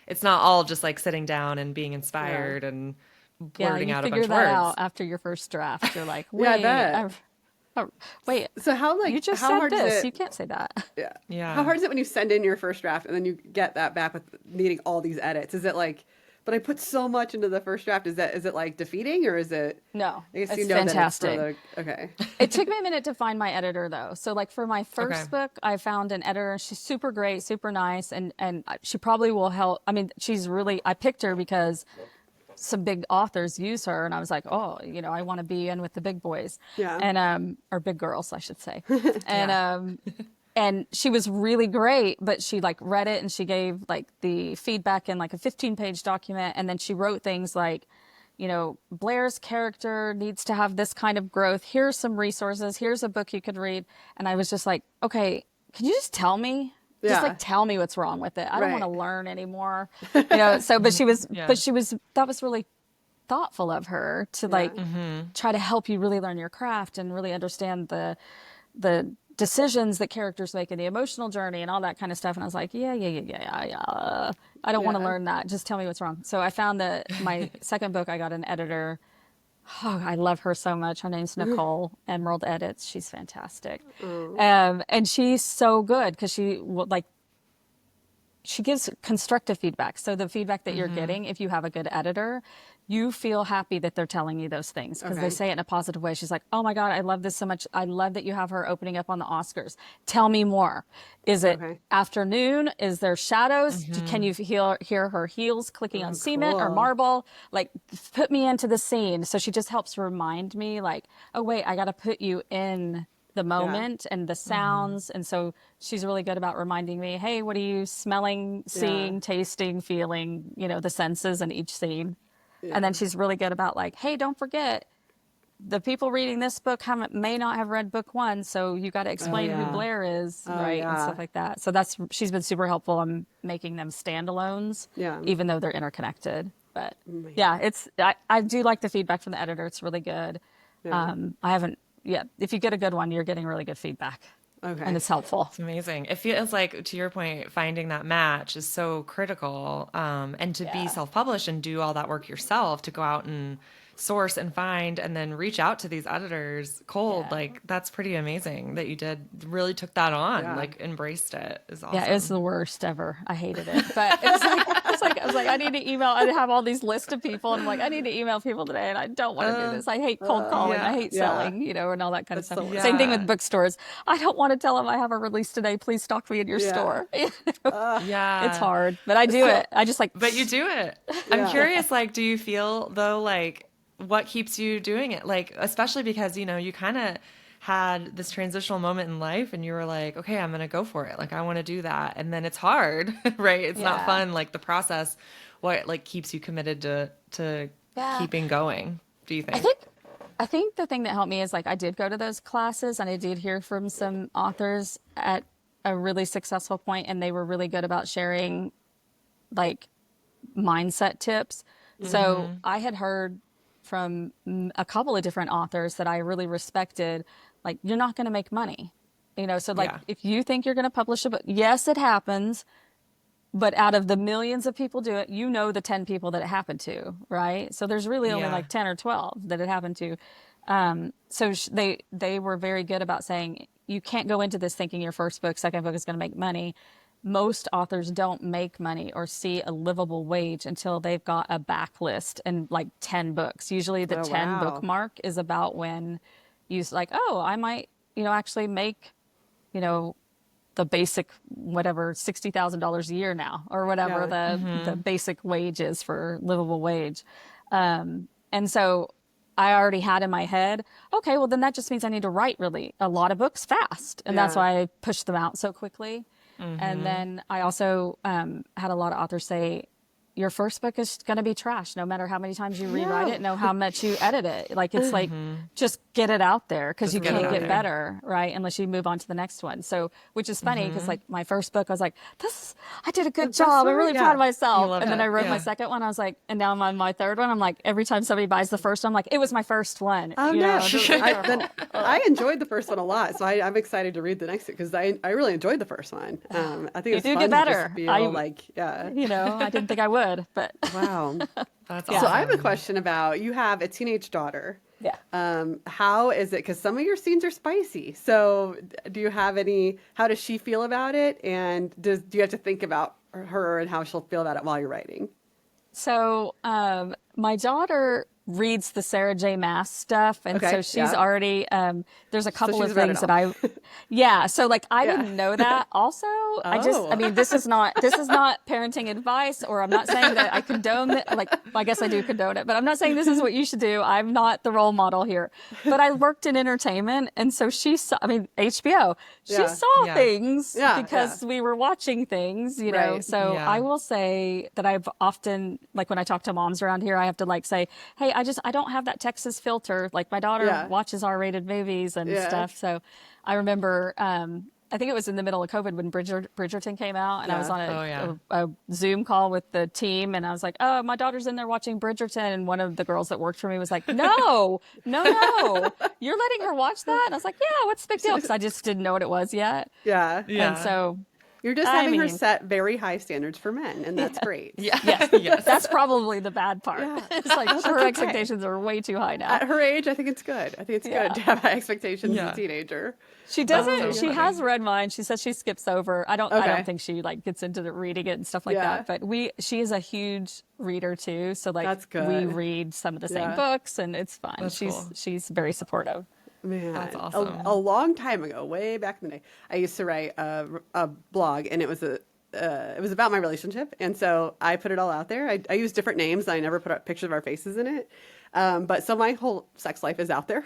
it's not all just like sitting down and being Yeah, inspired and Yeah. blurting You out a figure bunch of that out words. after your first draft. You're like, yeah, I wait, bet. oh, wait, So you just how said hard is this. it? You can't say that. Yeah, how Yeah. hard is it when you send in your first draft and then you get that back with needing all these edits? Is it like, but I put so much into the first draft. Is it like defeating or is it? No, I guess you it's know that it's for fantastic. the okay. It took me a minute to find my editor though. So like for my Okay. first book, I found an editor and she's super great, super nice, and she probably will help. I mean, I picked her because some big authors use her, and I was like, oh, I want to be in with the big boys, Yeah. and or big girls, I should say, and Yeah. And she was really great, but she like read it and she gave like the feedback in like a 15-page document. And then she wrote things like, Blair's character needs to have this kind of growth. Here's some resources. Here's a book you could read. And I was just like, okay, can you just tell me? Just like Yeah. tell me what's wrong with it. I don't want Right. to learn anymore. So, but Yeah. that was really thoughtful of her to Yeah. like try to help you really learn your craft and really understand the decisions that characters make in the emotional journey and all that kind of stuff. And I was like, yeah. I don't want to Yeah. learn that. Just tell me what's wrong. So I found that my second book, I got an editor. Oh, I love her so much. Her name's Nicole Emerald Edits. She's fantastic. And she's so good because she gives constructive feedback. So the feedback that you're getting, if you have a good editor, you feel happy that they're telling you those things because they Okay. say it in a positive way. She's like, oh my God, I love this so much. I love that you have her opening up on the Oscars. Tell me more. Is it Okay. afternoon? Is there shadows? Can you hear her heels clicking on Oh, cement or cool. marble? Like, put me into the scene. So she just helps remind me, like, oh, wait, I got to put you in the Yeah. moment and the sounds. And so she's really good about reminding me, hey, what are you smelling, Yeah. seeing, tasting, feeling, the senses in each scene. And Yeah. then she's really good about like, hey, don't forget the people reading this book may not have read book one, so you got to Oh explain who yeah. Blair is, Oh right, and yeah. stuff like that. So she's been super helpful on making them standalones, Yeah. even though they're interconnected. But Man. yeah, I do like the feedback from the editor. It's really good. Yeah. I haven't yet. If you get a good one, you're getting really good feedback, and Okay. it's helpful. It's amazing. It feels like, to your point, finding that match is so critical. And to be Yeah. self-published and do all that work yourself, to go out and source and find and then reach out to these editors cold, Yeah. like that's pretty amazing that you did really took that on, Yeah. like embraced it is Yeah, it was awesome. the worst ever. I hated it. But I was like, I need to email. I have all these lists of people, and I'm like, I need to email people today, and I don't want to do Uh, this. I hate cold calling. I yeah, hate Yeah. selling, and all that kind of That's stuff. the Same worst. thing with yeah, bookstores. I don't want to tell them I have a release today. Please stock me in your Yeah. store. It's yeah. hard, but I do So it. I just like, But you do it. I'm yeah. curious, like, do you feel though, like, what keeps you doing it? Like, especially because, you kind of had this transitional moment in life and you were like, okay, I'm going to go for it. Like, I want to do that. And then it's hard, right? It's not yeah, fun. Like the process, what like keeps you committed to yeah. keeping going, do you I think? think I think the thing that helped me is like I did go to those classes and I did hear from some authors at a really successful point and they were really good about sharing like mindset tips. So I had heard from a couple of different authors that I really respected, like, you're not going to make money. So like Yeah. if you think you're going to publish a book, yes, it happens, but out of the millions of people do it, the 10 people that it happened to, right? So there's really only Yeah. like 10 or 12 that it happened to. So they were very good about saying you can't go into this thinking your first book, second book is going to make money. Most authors don't make money or see a livable wage until they've got a backlist and like 10 books. Usually the Oh 10 book wow. mark is about when you like, oh, I might, actually make, you know, the basic whatever $60,000 a year now or whatever Yeah. the basic wage is for livable wage. And so I already had in my head, okay, well then that just means I need to write really a lot of books fast, and that's Yeah. why I pushed them out so quickly. And then I also had a lot of authors say, your first book is going to be trash, no matter how many times you rewrite it, No. know how much you edit it. Like it's like just get it out there because you Just get it can't out get there. better, right? Unless you move on to the next one. So, which is funny because like my first book, I was like, I did a good job. I'm bestseller? really proud of Yeah. You myself. loved And then I it. wrote my Yeah. second one. I was like, and now I'm on my third one. I'm like, every time somebody buys the first one, I'm like, it was my first one. Oh You know, no! it's really terrible. I enjoyed the first one a lot, so I'm excited to read the next one because I really enjoyed the first one. I think You it's do fun get to better. just feel like yeah. I didn't think I would, but Wow. That's Yeah. So I have a awesome. question about you have a teenage daughter. yeah. How is it? Because some of your scenes are spicy. So do you have any? How does she feel about it? And do you have to think about her and how she'll feel about it while you're writing? So my daughter reads the Sarah J. Maas stuff, and Okay, so she's yeah. already there's a So couple of she's read it things that all. yeah. So like I Yeah. didn't know that. Also, I Oh. mean, this is not parenting advice, or I'm not saying that I condone it. Like I guess I do condone it, but I'm not saying this is what you should do. I'm not the role model here. But I worked in entertainment, and so she saw. I mean, HBO. She Yeah. saw Yeah. things Yeah, because we were watching things, you know. Right. So I Yeah. will say that I've often, like when I talk to moms around here, I have to like say, hey, I don't have that Texas filter. Like my daughter Yeah. watches R-rated movies and Yeah. stuff. So I remember, I think it was in the middle of COVID when Bridgerton came out, and I was Yeah. on Oh yeah. a Zoom call with the team, and I was like, "Oh, my daughter's in there watching Bridgerton," and one of the girls that worked for me was like, "No, no, no, you're letting her watch that?" And I was like, "Yeah, what's the big deal?" Because I just didn't know what it was yet, Yeah. and Yeah. so You're just I having her mean, set very high standards for men, and that's great. Yeah. yes, Yes. that's probably the bad part. Yeah. It's like Oh, her that's okay. expectations are way too high now. At her age, I think it's good. I think it's Yeah. good to have high expectations as Yeah. a teenager. She That's doesn't. so She funny. has read mine. She says she skips over. I Okay. don't think she like gets into the reading it and stuff like Yeah. that. But she is a huge reader too. So like That's we good. read some of the same Yeah. books, and it's fun. That's she's cool. she's very supportive. Man, That's awesome. a long time ago, way back in the day, I used to write a blog, and it was about my relationship, and so I put it all out there. I used different names. I never put up pictures of our faces in it. But so my whole sex life is out there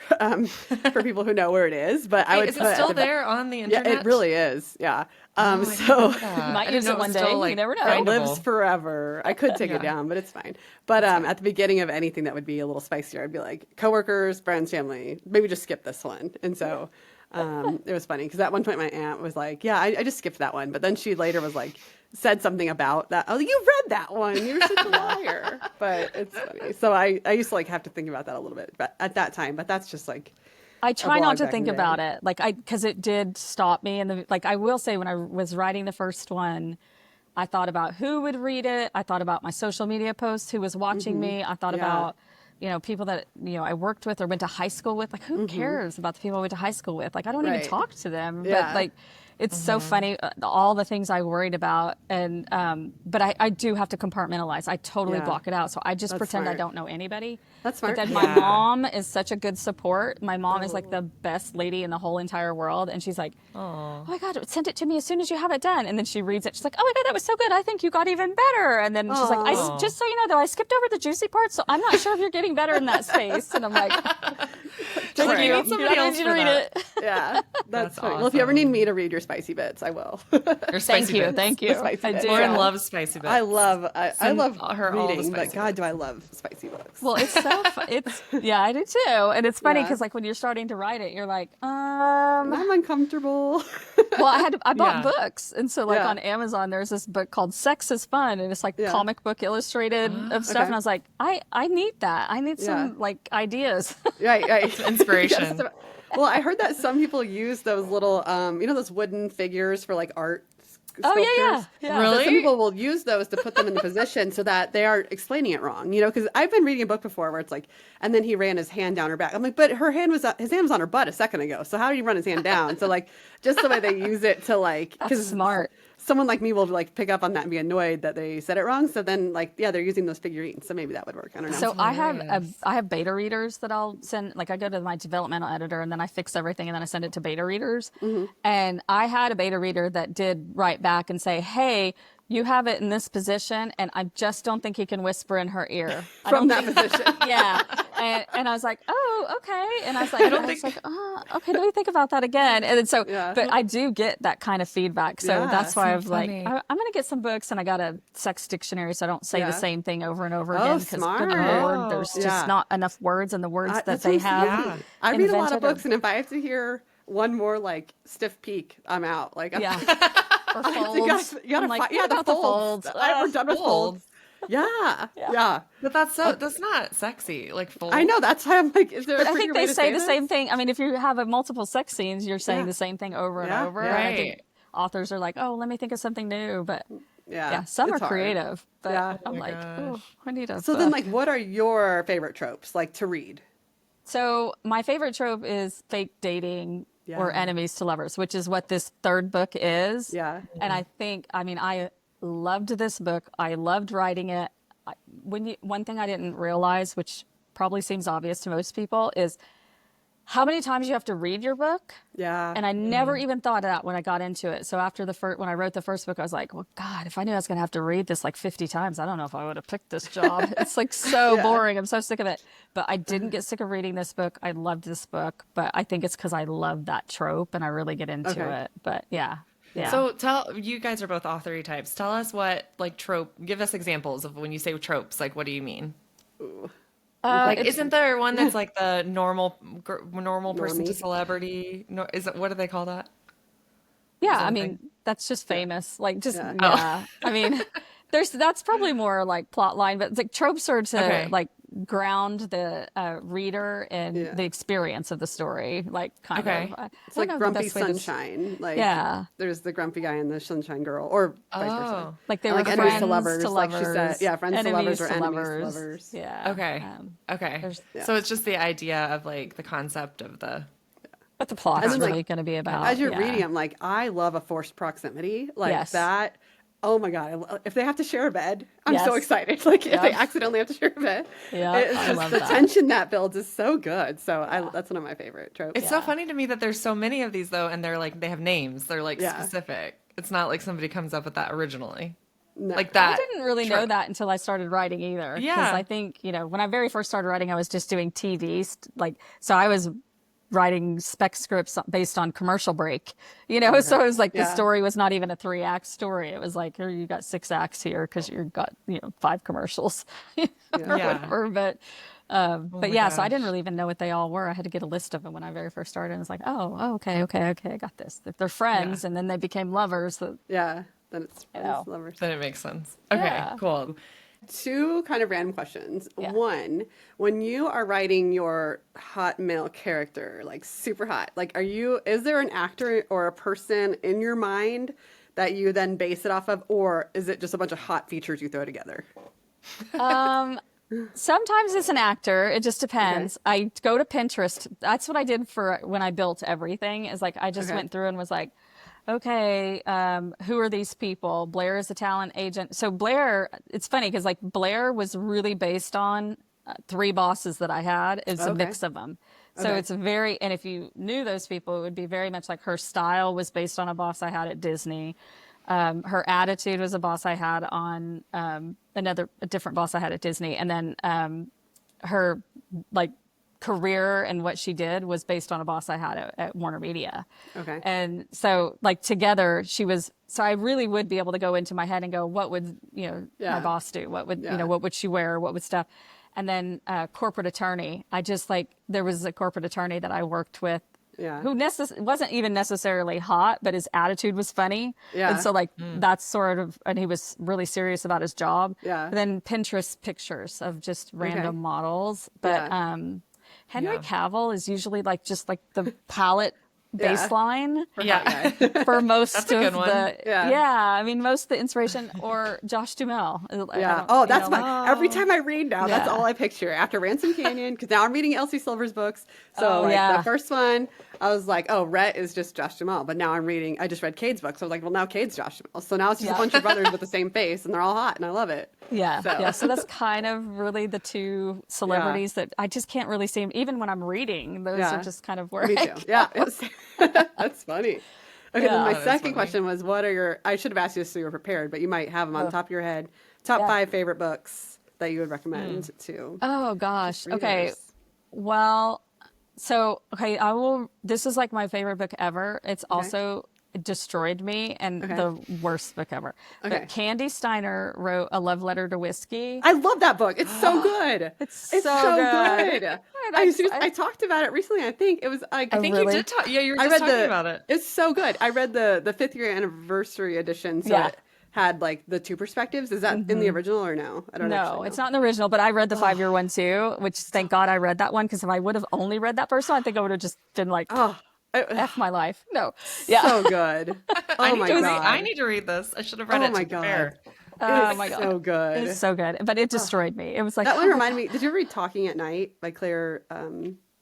for people who know where it is. But I Wait, would is put it at still the- there on the Yeah, internet? it really is. Yeah. Oh, I didn't So know that. You might I didn't use know it was one still, day. You like, never know. it lives findable. forever. I could take it Yeah. down, but it's fine. But at the beginning of anything that would be a little spicier, I'd be like, coworkers, friends, family, maybe just skip this one. And so it was funny because at one point my aunt was like, yeah, I just skipped that one. But then she later was like, said something about that. Oh, you read that one. You're such a liar. But it's funny. So I used to like have to think about that a little bit but at that time. But that's just like I try not blog to back in think the day. about it, like because it did stop me. And like I will say, when I was writing the first one, I thought about who would read it. I thought about my social media posts, who was watching me. I thought Yeah. about, people that, I worked with or went to high school with. Like, who cares about the people I went to high school with? Like, I don't even Right. talk to them. Yeah. But like, it's so funny, all the things I worried about. And, but I do have to compartmentalize. I totally Yeah. block it out. So I just That's pretend I smart. don't know anybody. That's But smart. then my Yeah. mom is such a good support. My mom is like the best lady in the whole entire world. And she's like, oh my God, send it to me as soon as you have it done. And then she reads it. She's like, oh my God, that was so good. I think you got even better. And then she's like, Aw. just so you know, though, I skipped over the juicy parts. So I'm not sure if you're getting better in that space. And I'm like, thank Right. you. Need somebody I else need you for to read that. it. Yeah. That's That's funny. Well, if you ever awesome. need me to read your spicy bits, I will. Or Thank spicy you. bits. Thank you. spicy I bits. do. Lauren Yeah. loves spicy bits. I love Send her her all the reading, but spicy God, bits. do I love spicy books. Well, it's so it's yeah, I do too. And it's funny Yeah. because like when you're starting to write it, you're like, I'm uncomfortable. well, I bought Yeah. books, and so like Yeah. on Amazon, there's this book called "Sex is Fun," and it's like Yeah. comic book illustrated of stuff. Okay. And I was like, I need that. I need some like ideas. Right. Inspiration. Yes. Well, I heard that some people use those little, those wooden figures for like art Oh sculptures. yeah. So Really? some people will use those to put them in the position so that they are explaining it wrong, because I've been reading a book before where it's like, and then he ran his hand down her back. I'm like, but his hand was on her butt a second ago. So how did he run his hand down? So like, just the way they use it to like, That's smart. someone like me will like pick up on that and be annoyed that they said it wrong. So then like, yeah, they're using those figurines. So maybe that would work. I don't know. So hilarious. I have beta readers that I'll send. Like I go to my developmental editor and then I fix everything and then I send it to beta readers. And I had a beta reader that did write back and say, "Hey, you have it in this position, and I just don't think you can whisper in her ear." I From don't that think- position. Yeah. And I was like, "Oh, okay." And I was like, okay, let me think about that again. And then so, Yeah. but I do get that kind of feedback. So Yeah, that's why so I've like, funny. I'm going to get some books, and I got a sex dictionary so I don't say Yeah. the same thing over and over Oh, again. Because good smart. Lord, there's Yeah. just not enough words in the words that That's they what I'm have. saying. I read a lot of invented or- books, and if I have to hear one more like stiff peak, I'm out. Like, Yeah. Or you folds. gotta I'm like, find, yeah, what the about the folds. folds? I'm done with folds. folds. Yeah, yeah. But that's not sexy. Like fold. I know. That's why I'm like, is there? But a I prettier think way they to say the this? same thing. I mean, if you have a multiple sex scenes, you're saying Yeah. the same thing over and Yeah, over. yeah. And I think Right. authors are like, oh, let me think of something new. But Yeah, some are it's hard. creative. But Yeah. I'm Oh my like, oh, gosh. I need a So book. then, like, what are your favorite tropes, like to read? So my favorite trope is fake dating or Yeah. enemies to lovers, which is what this third book is. Yeah. And I loved this book. I loved writing it. One thing I didn't realize, which probably seems obvious to most people, is how many times you have to read your book. Yeah. And I never even thought of that when I got into it. So after when I wrote the first book, I was like, well, God, if I knew I was going to have to read this like 50 times, I don't know if I would have picked this job. It's like so Yeah. boring. I'm so sick of it. But I didn't get sick of reading this book. I loved this book, but I think it's because I love that trope and I really get into Okay. it. But yeah, yeah. So you guys are both authory types. Tell us what like trope, give us examples of when you say tropes, like what do you mean? Ooh. Like, It's isn't there one that's like the normal person to Normie. celebrity? No, is it, what do they call that? Is Yeah, that I a mean, thing? that's just famous. Like, just, Yeah. yeah. I mean, that's probably more like plot line, but like tropes are to Okay. like ground the reader in Yeah. the experience of the story. Like, kind of, Okay. I It's don't like know the Grumpy best way to, Sunshine. Like yeah. there's the grumpy guy and the sunshine girl, or vice versa. Oh, Like they And were like enemies to friends lovers, to like she said. lovers, Yeah, friends to lovers enemies or to enemies to lovers. lovers. Yeah. okay. Okay. There's, Yeah. So it's just the idea of like the concept of the what the the plot's And then concept. really like going to be about. as you're Yeah. reading, I'm like, I love a forced proximity like Yes. that. Oh my God. If they have to share a bed, I'm so Yes. excited. Like if they Yep. accidentally have to share a bed, Yep. it's I just love the that. tension that builds is so good. So Yeah. that's one of my favorite tropes. It's so Yeah. funny to me that there's so many of these though, and they're like they have names. They're like Yeah. specific. It's not like somebody comes up with that originally. No. Like I that. didn't really know that until I started writing either. Because I Yeah. think, when I very first started writing, I was just doing TV. So I was writing spec scripts based on commercial break, so it was like the Yeah. story was not even a 3-act story. It was like, here, you got 6 acts here because you got, 5 commercials or Yeah. whatever. But, Oh but my yeah, so I didn't gosh. really even know what they all were. I had to get a list of them when I very first started. And I was like, oh, okay, I got this. If they're Yeah. friends and then they became lovers, Yeah. Then it's you friends know, to lovers. Then it makes sense. Okay, yeah, cool. Two kind of random questions. yeah. One, when you are writing your hot male character, like super hot, like is there an actor or a person in your mind that you then base it off of, or is it just a bunch of hot features you throw together? Sometimes it's an actor. It just Okay. depends. I go to Pinterest. That's what I did for when I built everything. Is like I just Okay. went through and was like, okay, who are these people? Blair is a talent agent. So Blair, it's funny because like Blair was really based on 3 bosses that I had. It's a Okay. mix of them. So Okay. it's and if you knew those people, it would be very much like her style was based on a boss I had at Disney. Her attitude was a boss I had on a different boss I had at Disney, and then her like career and what she did was based on a boss I had at Warner Media. Okay. And so like together so I really would be able to go into my head and go, what would, my Yeah. boss do? What would, Yeah. what would she wear? What would stuff? And then corporate attorney, I just like, there was a corporate attorney that I worked with Yeah. who wasn't even necessarily hot, but his attitude was funny. Yeah. And so like that's sort of, and he was really serious about his job. Yeah. But then Pinterest pictures of just random Okay. models. But Yeah. Henry Yeah. Cavill is usually like just like the palette Yeah. baseline For hot Yeah. guy. for most That's a of good one. the Yeah. I mean most of the inspiration or Josh Duhamel. I Yeah. don't- Oh, you that's know, my every time I read now, that's Yeah. all I picture after Ransom Canyon, because now I'm reading Elsie Silver's books. So Oh, like yeah. the first one, I was like, oh, Rhett is just Josh Jamal. But now I just read Cade's book. So I was like, well, now Cade's Josh Jamal. So now it's just Yeah. a bunch of brothers with the same face and they're all hot and I love it. Yeah, So. yeah. So that's kind of really the 2 celebrities that I just can't really see 'em. Even when I'm reading, those Yeah. are just kind of where Me I too. Yeah. That's funny. Okay, then Yeah. my That is second funny. question was, what are I should have asked you so you were prepared, but you might have them on the top of your head. Top Yeah. 5 favorite books that you would recommend to Oh gosh. Okay. readers. Well, so okay, this is like my favorite book ever. It's also it destroyed me and Okay. the worst book ever. Okay. But Candy Steiner wrote A Love Letter to Whiskey. I love that book. It's so good. It's so so good. good. And I talked about it recently. I think it was like I think really? you did talk. Yeah, you were I just read talking about it. It's so good. I read the 5th year anniversary edition, so Yeah. it had like the 2 perspectives. Is that in the original or no? I don't No, actually know. it's not in the original, but I read the 5-year one too, which thank God I read that one because if I would have only read that first one, I think I would have just been like, Oh, F my life. No. Yeah. so good. I Oh need my to read, god. I need to read this. I should have read Oh it my to be God. fair. Oh It's my God. so good. It's so good. But it destroyed me. It was like, That one oh my reminded me. Did you ever read Talking at Night by Claire?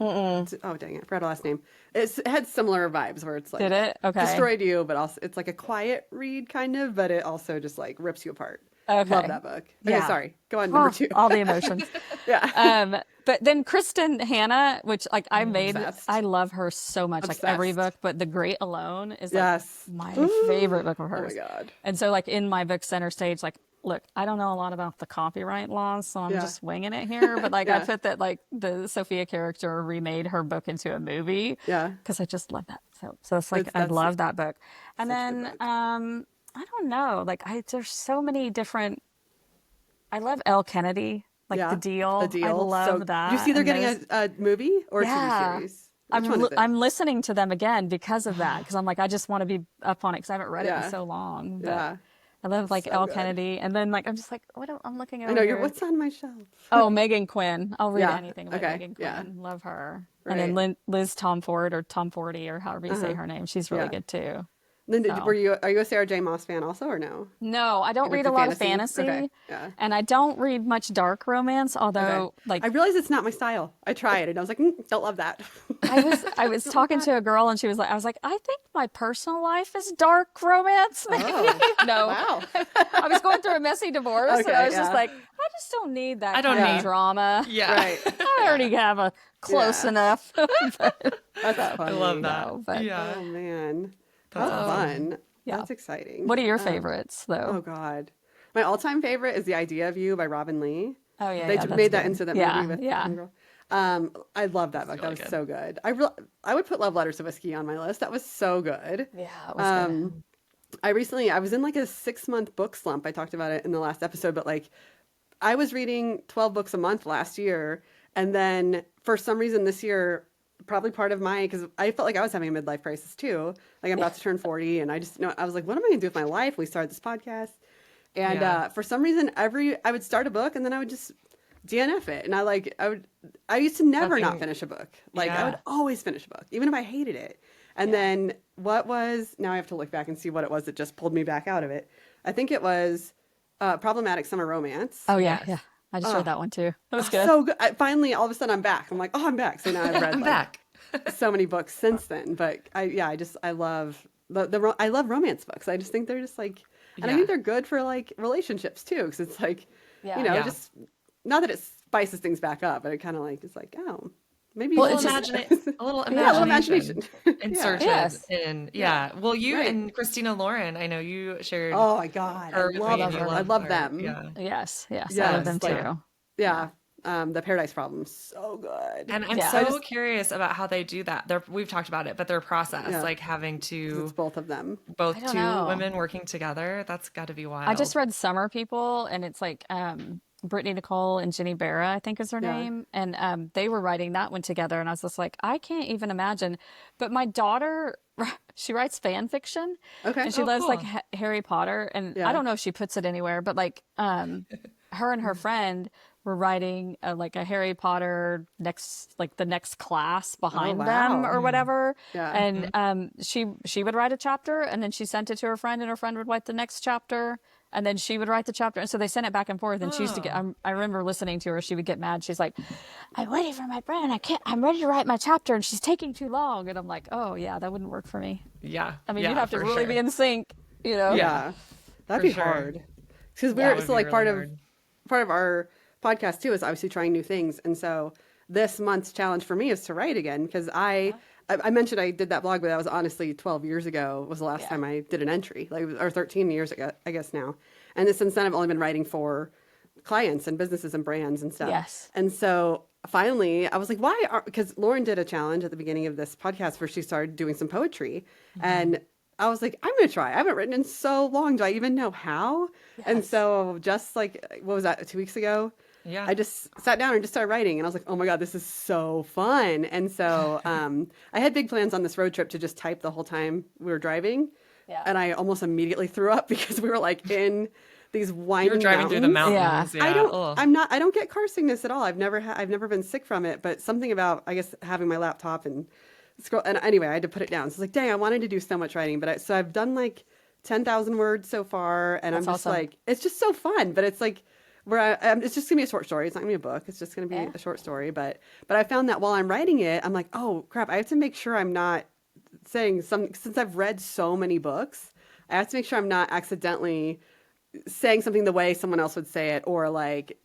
Oh dang it, I forgot her last name. It had similar vibes where it's like Did it? Okay. destroyed you, but also it's like a quiet read kind of, but it also just like rips you apart. Love Okay. that book. Okay, Yeah. sorry. Go on, number Oh, two. all the emotions. Yeah. But then Kristen Hanna, which like I Obsessed. love her so much, like every Obsessed. book, but The Great Alone is like Yes. my favorite Oh book of my hers. God. And so like in my book center stage, like, look, I don't know a lot about the copyright laws, so I'm Yeah. just winging it here. But like I Yeah. put that like the Sophia character remade her book into a movie Yeah. because I just love that. So it's like It's I that's love that book. And such a good then book. I don't know, like there's so many different I love Elle Kennedy, like The Yeah. A Deal. I deal. So love did you that. see they're And getting those, a movie or a TV yeah. series? Which one is it? I'm listening to them again because of that. Because I'm like, I just want to be up on it because I haven't read it in Yeah. so long. But Yeah. I love like So Elle good. Kennedy. And then like, I'm just like, I'm looking I over know you're here. what's on my shelf. Oh, Megan Quinn. I'll read Yeah. anything about Okay. Megan Yeah. Quinn. Love her. And then Right. Liz Tomford or Tomfordy or however you say Uh-huh. her name. She's really Yeah. good too. Then So. are you a Sarah J. Maas fan also or no? No, I don't You read into a lot of fantasy? Okay. fantasy Yeah. and I don't read much dark romance, Okay. although I like realized it's not my style. I tried and I was like, don't love that. I was Don't love talking that. to a girl and she was like I was like, I think my personal life is dark romance maybe. Oh. No. Wow. I was going through a messy divorce and I Okay. was just Yeah. like, I just don't need that I don't kind of Yeah. need. drama. Yeah. Right. I Yeah. already have a close Yeah. enough. But, That's I love funny. that. no, but Yeah. Oh man. That's How awesome. fun. yeah. That's exciting. What are your favorites though? Oh God. My all-time favorite is The Idea of You by Robin Lee. Oh yeah, They yeah, that's made that good. into that movie Yeah, with yeah. Homegirl. I love that book. That Really was good. so good. I would put Love Letters to Whiskey on my list. That was so good. Yeah, it was good. Um, I was in like a 6-month book slump. I talked about it in the last episode, but like I was reading 12 books a month last year. And then for some reason this year, probably part of because I felt like I was having a midlife crisis too. Like I'm about to turn 40 and I just, I was like, what am I going to do with my life? We started this podcast. And Yeah. for some reason, I would start a book and then I would just DNF it. And I used to never not Nothing. finish a book. Like I Yeah. would always finish a book, even if I hated it. And then now I have to look back and see what it was that just pulled me back out of it. I think it was Problematic Summer Romance. Oh yeah, Yes. yeah. I just read that one too. That was good. So good. Finally, all of a sudden I'm back. I'm like, oh, I'm back. So now I've read I'm like back. so many books since then. But I love I love romance books. I just think they're just like, and I Yeah. think they're good for like relationships too. Because it's like, Yeah. Yeah. just not that it spices things back up, but it kind of like, it's like, oh, maybe Well, you it's should just a little yeah, a little imagination imagination. inserted Yes. in. Yeah. Well, you Right. and Christina Lauren, I know you shared Oh my God. I her with love me and you her. I loved love her. them. Yeah. Yes, yes. I love Yes. them Like, too. yeah. The Paradise Problem, so good. And I'm Yeah. so curious about how they do that. We've talked about it, but their process, Yeah. like having 'Cause to it's both of them. both I don't two know. women working together, that's got to be I just wild. read Summer People, and it's like Brittany Nicole and Jenny Barra, I think is her Yeah. name, and they were writing that one together, and I was just like, I can't even imagine. But my daughter, she writes fan fiction, Okay. and she Oh, loves like cool. Harry Potter, and I Yeah. don't know if she puts it anywhere, but like her and her friend were writing like a Harry Potter the next class behind them wow. or whatever. Yeah. And she would write a chapter and then she sent it to her friend and her friend would write the next chapter and then she would write the chapter. And so they sent it back and forth and she used to get, Oh, I remember listening to her, she would get mad. She's like, I'm waiting for my friend. I'm ready to write my chapter and she's taking too long. And I'm like, oh yeah, that wouldn't work for me. yeah. I mean, Yeah, you'd have to for really sure. be in sync, you know? Yeah. That'd for be sure. hard. Because That we're would so be like really part hard. of our podcast too is obviously trying new things. And so this month's challenge for me is to write again because I mentioned I did that blog, but that was honestly 12 years ago was the last Yeah. time I did an entry, like or 13 years ago, I guess now. And since then I've only been writing for clients and businesses and brands and stuff. Yes. And so finally I was like, because Lauren did a challenge at the beginning of this podcast where she started doing some poetry and I was like, I'm going to try. I haven't written in so long. Do I even know how? And Yes. so just like, what was that, 2 weeks ago? Yeah. I just sat down and just started writing and I was like, oh my God, this is so fun. And so I had big plans on this road trip to just type the whole time we were driving. Yeah. And I almost immediately threw up because we were like in these You were winding driving through the mountains. mountains. Yeah. Ugh. I don't get car sickness at all. I've never been sick from it, but something about, I guess, having my laptop and scroll. And anyway, I had to put it down. So it's like, dang, I wanted to do so much writing, but so I've done like 10,000 words so far. And That's I'm just awesome. like, it's just so fun, but it's like, it's just gonna be a short story. It's not gonna be a book. It's just gonna be Yeah. a short story. But I found that while I'm writing it, I'm like, oh crap, I have to make sure I'm not saying since I've read so many books, I have to make sure I'm not accidentally saying something the way someone else would say it, or like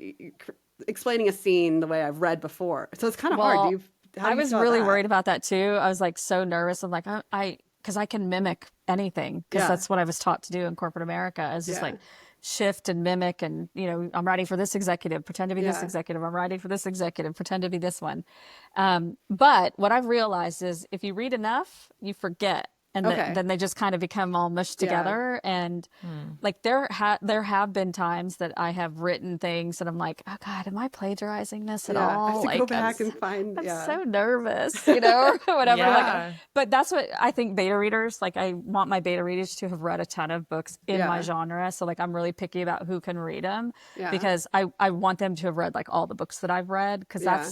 explaining a scene the way I've read before. So it's kind of hard. Well, How I do you was feel about really that? worried about that too. I was like so nervous. I'm like, because I can mimic anything because Yeah. that's what I was taught to do in corporate America is just Yeah. like shift and mimic. And, I'm writing for this executive, pretend to be this Yeah. executive. I'm writing for this executive, pretend to be this one. But what I've realized is if you read enough, you forget. And Okay. then they just kind of become all mushed Yeah. together. And like there have been times that I have written things and I'm like, oh God, am I plagiarizing this at Yeah. I have all? to go Like back and find, I'm yeah. so nervous, or whatever. Yeah. But that's what I think beta readers, like I want my beta readers to have read a ton of books in my Yeah. genre. So like I'm really picky about who can read them Yeah. because I want them to have read like all the books that I've read because Yeah.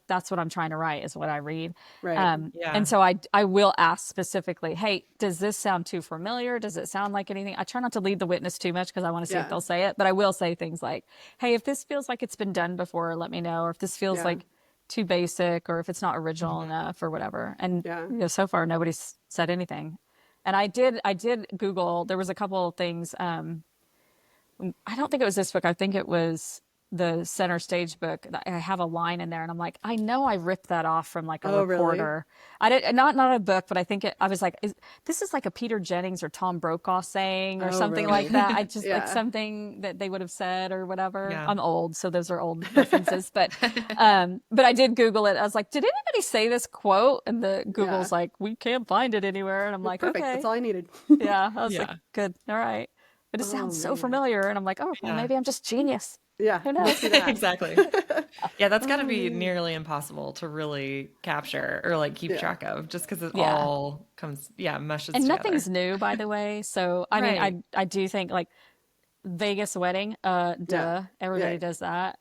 that's what I'm trying to write is what I read. Right. Yeah. And so I will ask specifically, hey, does this sound too familiar? Does it sound like anything? I try not to lead the witness too much because I want to see if Yeah. they'll say it, but I will say things like, hey, if this feels like it's been done before, let me know. Or if this feels Yeah. like too basic or if it's not original enough or whatever. And Yeah. so far nobody's said anything. And I did Google, there was a couple of things. I don't think it was this book. I think it was the Center Stage book. I have a line in there, and I'm like, I know I ripped that off from like a Oh, really? reporter. I did not a book, but I think I was like, this is like a Peter Jennings or Tom Brokaw saying or Oh, something like really? that. I just like Yeah. something that they would have said or whatever. Yeah. I'm old, so those are old references. But I did Google it. I was like, did anybody say this quote? And the Yeah. Google's like, we can't find it anywhere. And I'm like, Perfect. That's okay, all I needed. yeah. I was like, Yeah. good, all right. But it Oh, sounds so man. familiar, and I'm like, oh, well, Yeah. maybe I'm just genius. Yeah. Who Must knows? be that. Exactly. Yeah, that's got to Oh, be man. nearly impossible to really capture or like keep Yeah. track of just because it Yeah. all comes, yeah, mushes And together. nothing's new, by the way. So, I mean, Right. I do think like Vegas wedding, Yeah. duh, Yeah. everybody does that.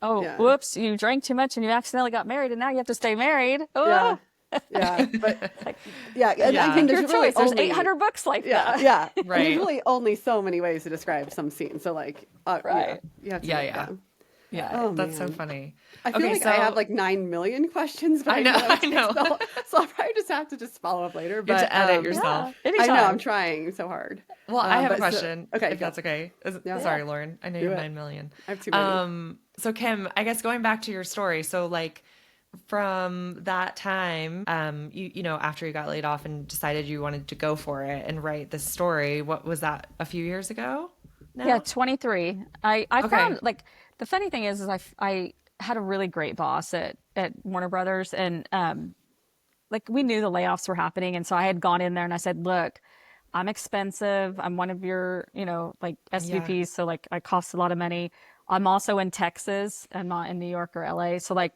Oh, Yeah. whoops, you drank too much and you accidentally got married and now you have to stay married. Yeah. Oh, Yeah. But like, yeah. And I Yeah. mean, make there's your really choice. There's only, 800 books like yeah. that. Yeah. And there's Right. really only so many ways to describe some scene. So, like, yeah, Right. you have to Yeah, get it yeah. down. Yeah. Oh, That's so man. funny. I feel Okay, like I have so like 9 million questions, but I I know, know it I takes know. so I'll probably just have to just follow up later. You have But to edit Yeah. yourself. I know I'm Anytime. trying so hard. Well, I have a But so, question, okay, if go. that's okay. Yeah, Yeah. Sorry, Lauren. I know you do have it. 9 million. I have too many. So Kim, I guess going back to your story, so like from that time, after you got laid off and decided you wanted to go for it and write this story, what was that, a few years ago Yeah, now? 23. I Okay. found like the funny thing is I had a really great boss at Warner Brothers and like we knew the layoffs were happening and so I had gone in there and I said, "Look, I'm expensive. I'm one of your, like Yeah. SVPs, so like I cost a lot of money. I'm also in Texas. I'm not in New York or LA. So like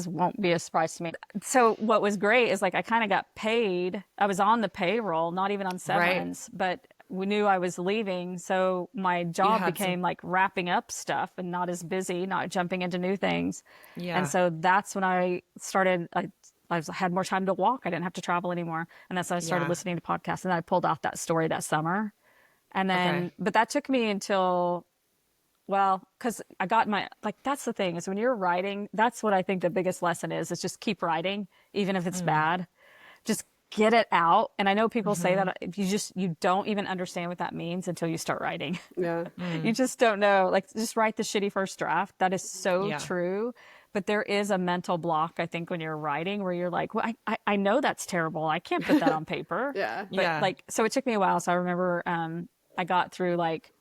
won't be a surprise to me." So what was great is like I kind of got paid. I was on the payroll, not even on Right. severance, but we knew I was leaving, so my You job had some, became like wrapping up stuff and not as busy, not jumping into new things. And yeah. so that's when I started. Had more time to walk. I didn't have to travel anymore, and that's when I started Yeah. listening to podcasts. And then I pulled out that story that summer, and Okay. then but that took me until because I got that's the thing is when you're writing, that's what I think the biggest lesson is just keep writing, even if it's Mm. bad. Just get it out. And I know people say Hmm. that you don't even understand what that means until you start writing. Yeah. You just don't know. Like just write the shitty first draft. That is so Yeah. true. But there is a mental block, I think, when you're writing where you're like, well, I know that's terrible. I can't put that on paper. Yeah. But Yeah. like, so it took me a while. So I remember I got through like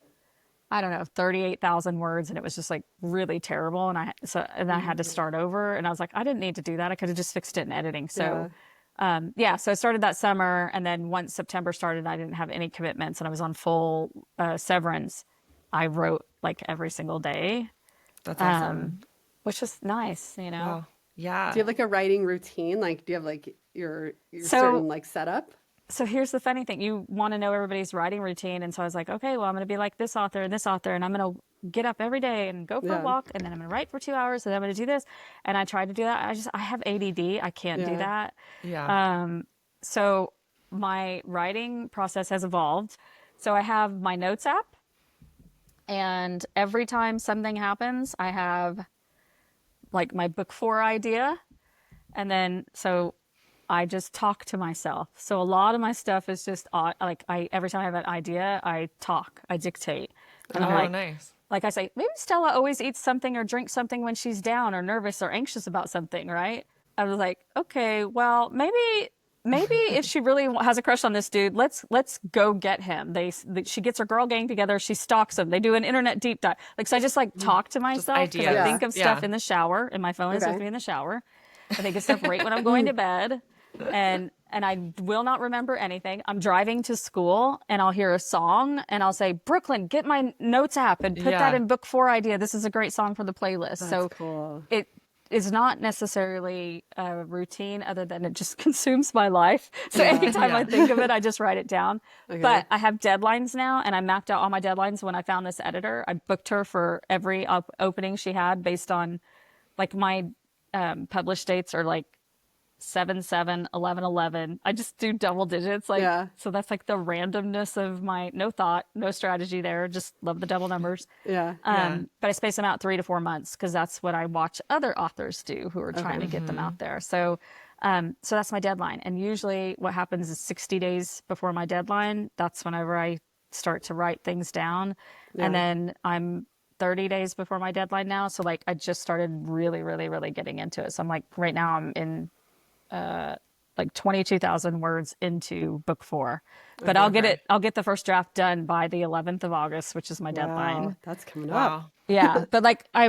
I don't know, 38,000 words and it was just like really terrible. And I had to start over and I was like, I didn't need to do that. I could have just fixed it in editing. Yeah. So, so I started that summer. And then once September started, I didn't have any commitments and I was on full severance. I wrote like every single day, That's awesome. which was nice. Wow. Yeah. Do you have like a writing routine? Like, do you have like your So certain like setup? So here's the funny thing. You want to know everybody's writing routine. And so I was like, okay, well, I'm going to be like this author and this author, and I'm going to get up every day and go for a Yeah. walk, and then I'm going to write for 2 hours, and then I'm going to do this. And I tried to do that. I have ADD. I can't do Yeah. that. Yeah. So my writing process has evolved. So I have my notes app, and every time something happens, I have like my book 4 idea. And then, so I just talk to myself. So a lot of my stuff is just like every time I have an idea, I talk, I dictate. And I'm Oh, nice. like I say, maybe Stella always eats something or drinks something when she's down or nervous or anxious about something, right? I was like, okay, well, maybe if she really has a crush on this dude, let's go get him. She gets her girl gang together, she stalks him. They do an internet deep dive. Like so, I just like talk to Just myself because I ideas. think of stuff in the shower, and my phone is with Okay. me in the shower. I think of stuff right when I'm going to bed, and I will not remember anything. I'm driving to school and I'll hear a song and I'll say, Brooklyn, get my notes app and put that Yeah. in book 4 idea. This is a great song for the playlist. That's So cool. it is not necessarily a routine other than it just consumes my life. So anytime I think of it, I just write it down. Okay. But I have deadlines now and I mapped out all my deadlines when I found this editor. I booked her for every opening she had based on like my published dates are like 7, 7, 11, 11. I just do double digits. Like, Yeah. so that's like the randomness of my no thought, no strategy there. Just love the double numbers. Yeah. But I space them out 3 to 4 months because that's what I watch other authors do who are trying to get them out there. So, so that's my deadline. And usually what happens is 60 days before my deadline, that's whenever I start to write things down. And then I'm 30 days before my deadline now. So like I just started really, really, really getting into it. So I'm like, right now I'm in like 22,000 words into book 4, but I'll get the first draft done by the 11th of August, which is my Wow, deadline. that's coming up. Wow. Yeah. But like I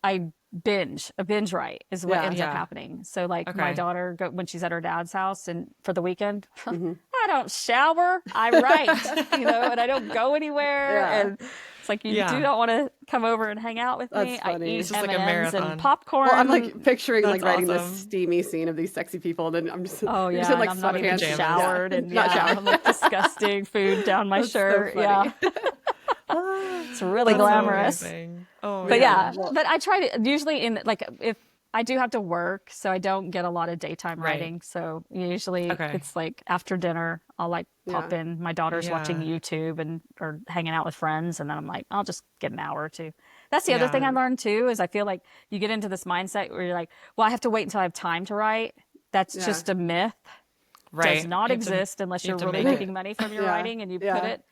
a binge write is what ends up Yeah. happening. So like my Okay. daughter, when she's at her dad's house and for the weekend, I don't shower, I write, and I don't go anywhere. Yeah. And it's like, you do not want to come over and hang out with me. That's I funny. eat It's just like a M&Ms marathon. and popcorn. Well, I'm like picturing like That's writing awesome. this steamy scene of these sexy people, and then I'm just Oh you're yeah, just in, like and I'm not even sweatpants. showered, and Not showered. I'm like disgusting food down my That's so shirt. funny. Yeah, it's really That's so glamorous. amazing. Oh, But yeah. yeah, but I try to usually if I do have to work, so I don't get a lot of daytime Right. writing. So usually Okay. it's like after dinner, I'll like pop Yeah. in. My daughter's watching Yeah. YouTube or hanging out with friends, and then I'm like, I'll just get an hour or two. That's the other thing I Yeah. learned too, is I feel like you get into this mindset where you're like, well, I have to wait until I have time to write. That's Yeah. just a myth. Right. Does not You have to- exist unless you you're have to really make it. making money from your Yeah. writing and you put Yeah. it.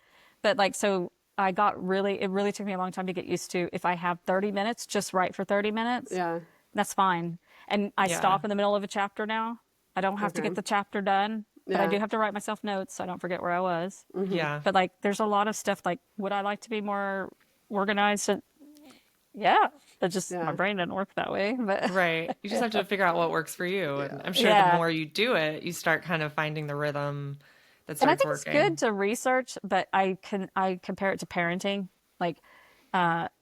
But like, so it really took me a long time to get used to, if I have 30 minutes, just write for 30 minutes. Yeah. That's fine. And I Yeah. stop in the middle of a chapter now. I don't have to Okay. get the chapter done, but I Yeah. do have to write myself notes so I don't forget where I was. Yeah. But like, there's a lot of stuff like, would I like to be more organized? And yeah, it just, Yeah. my brain doesn't work that way. But Right. You just have to figure out what works for you. And I'm sure Yeah. the more you do it, you start kind of finding the rhythm that and I starts think working. it's good to research, but I compare it to parenting. Like,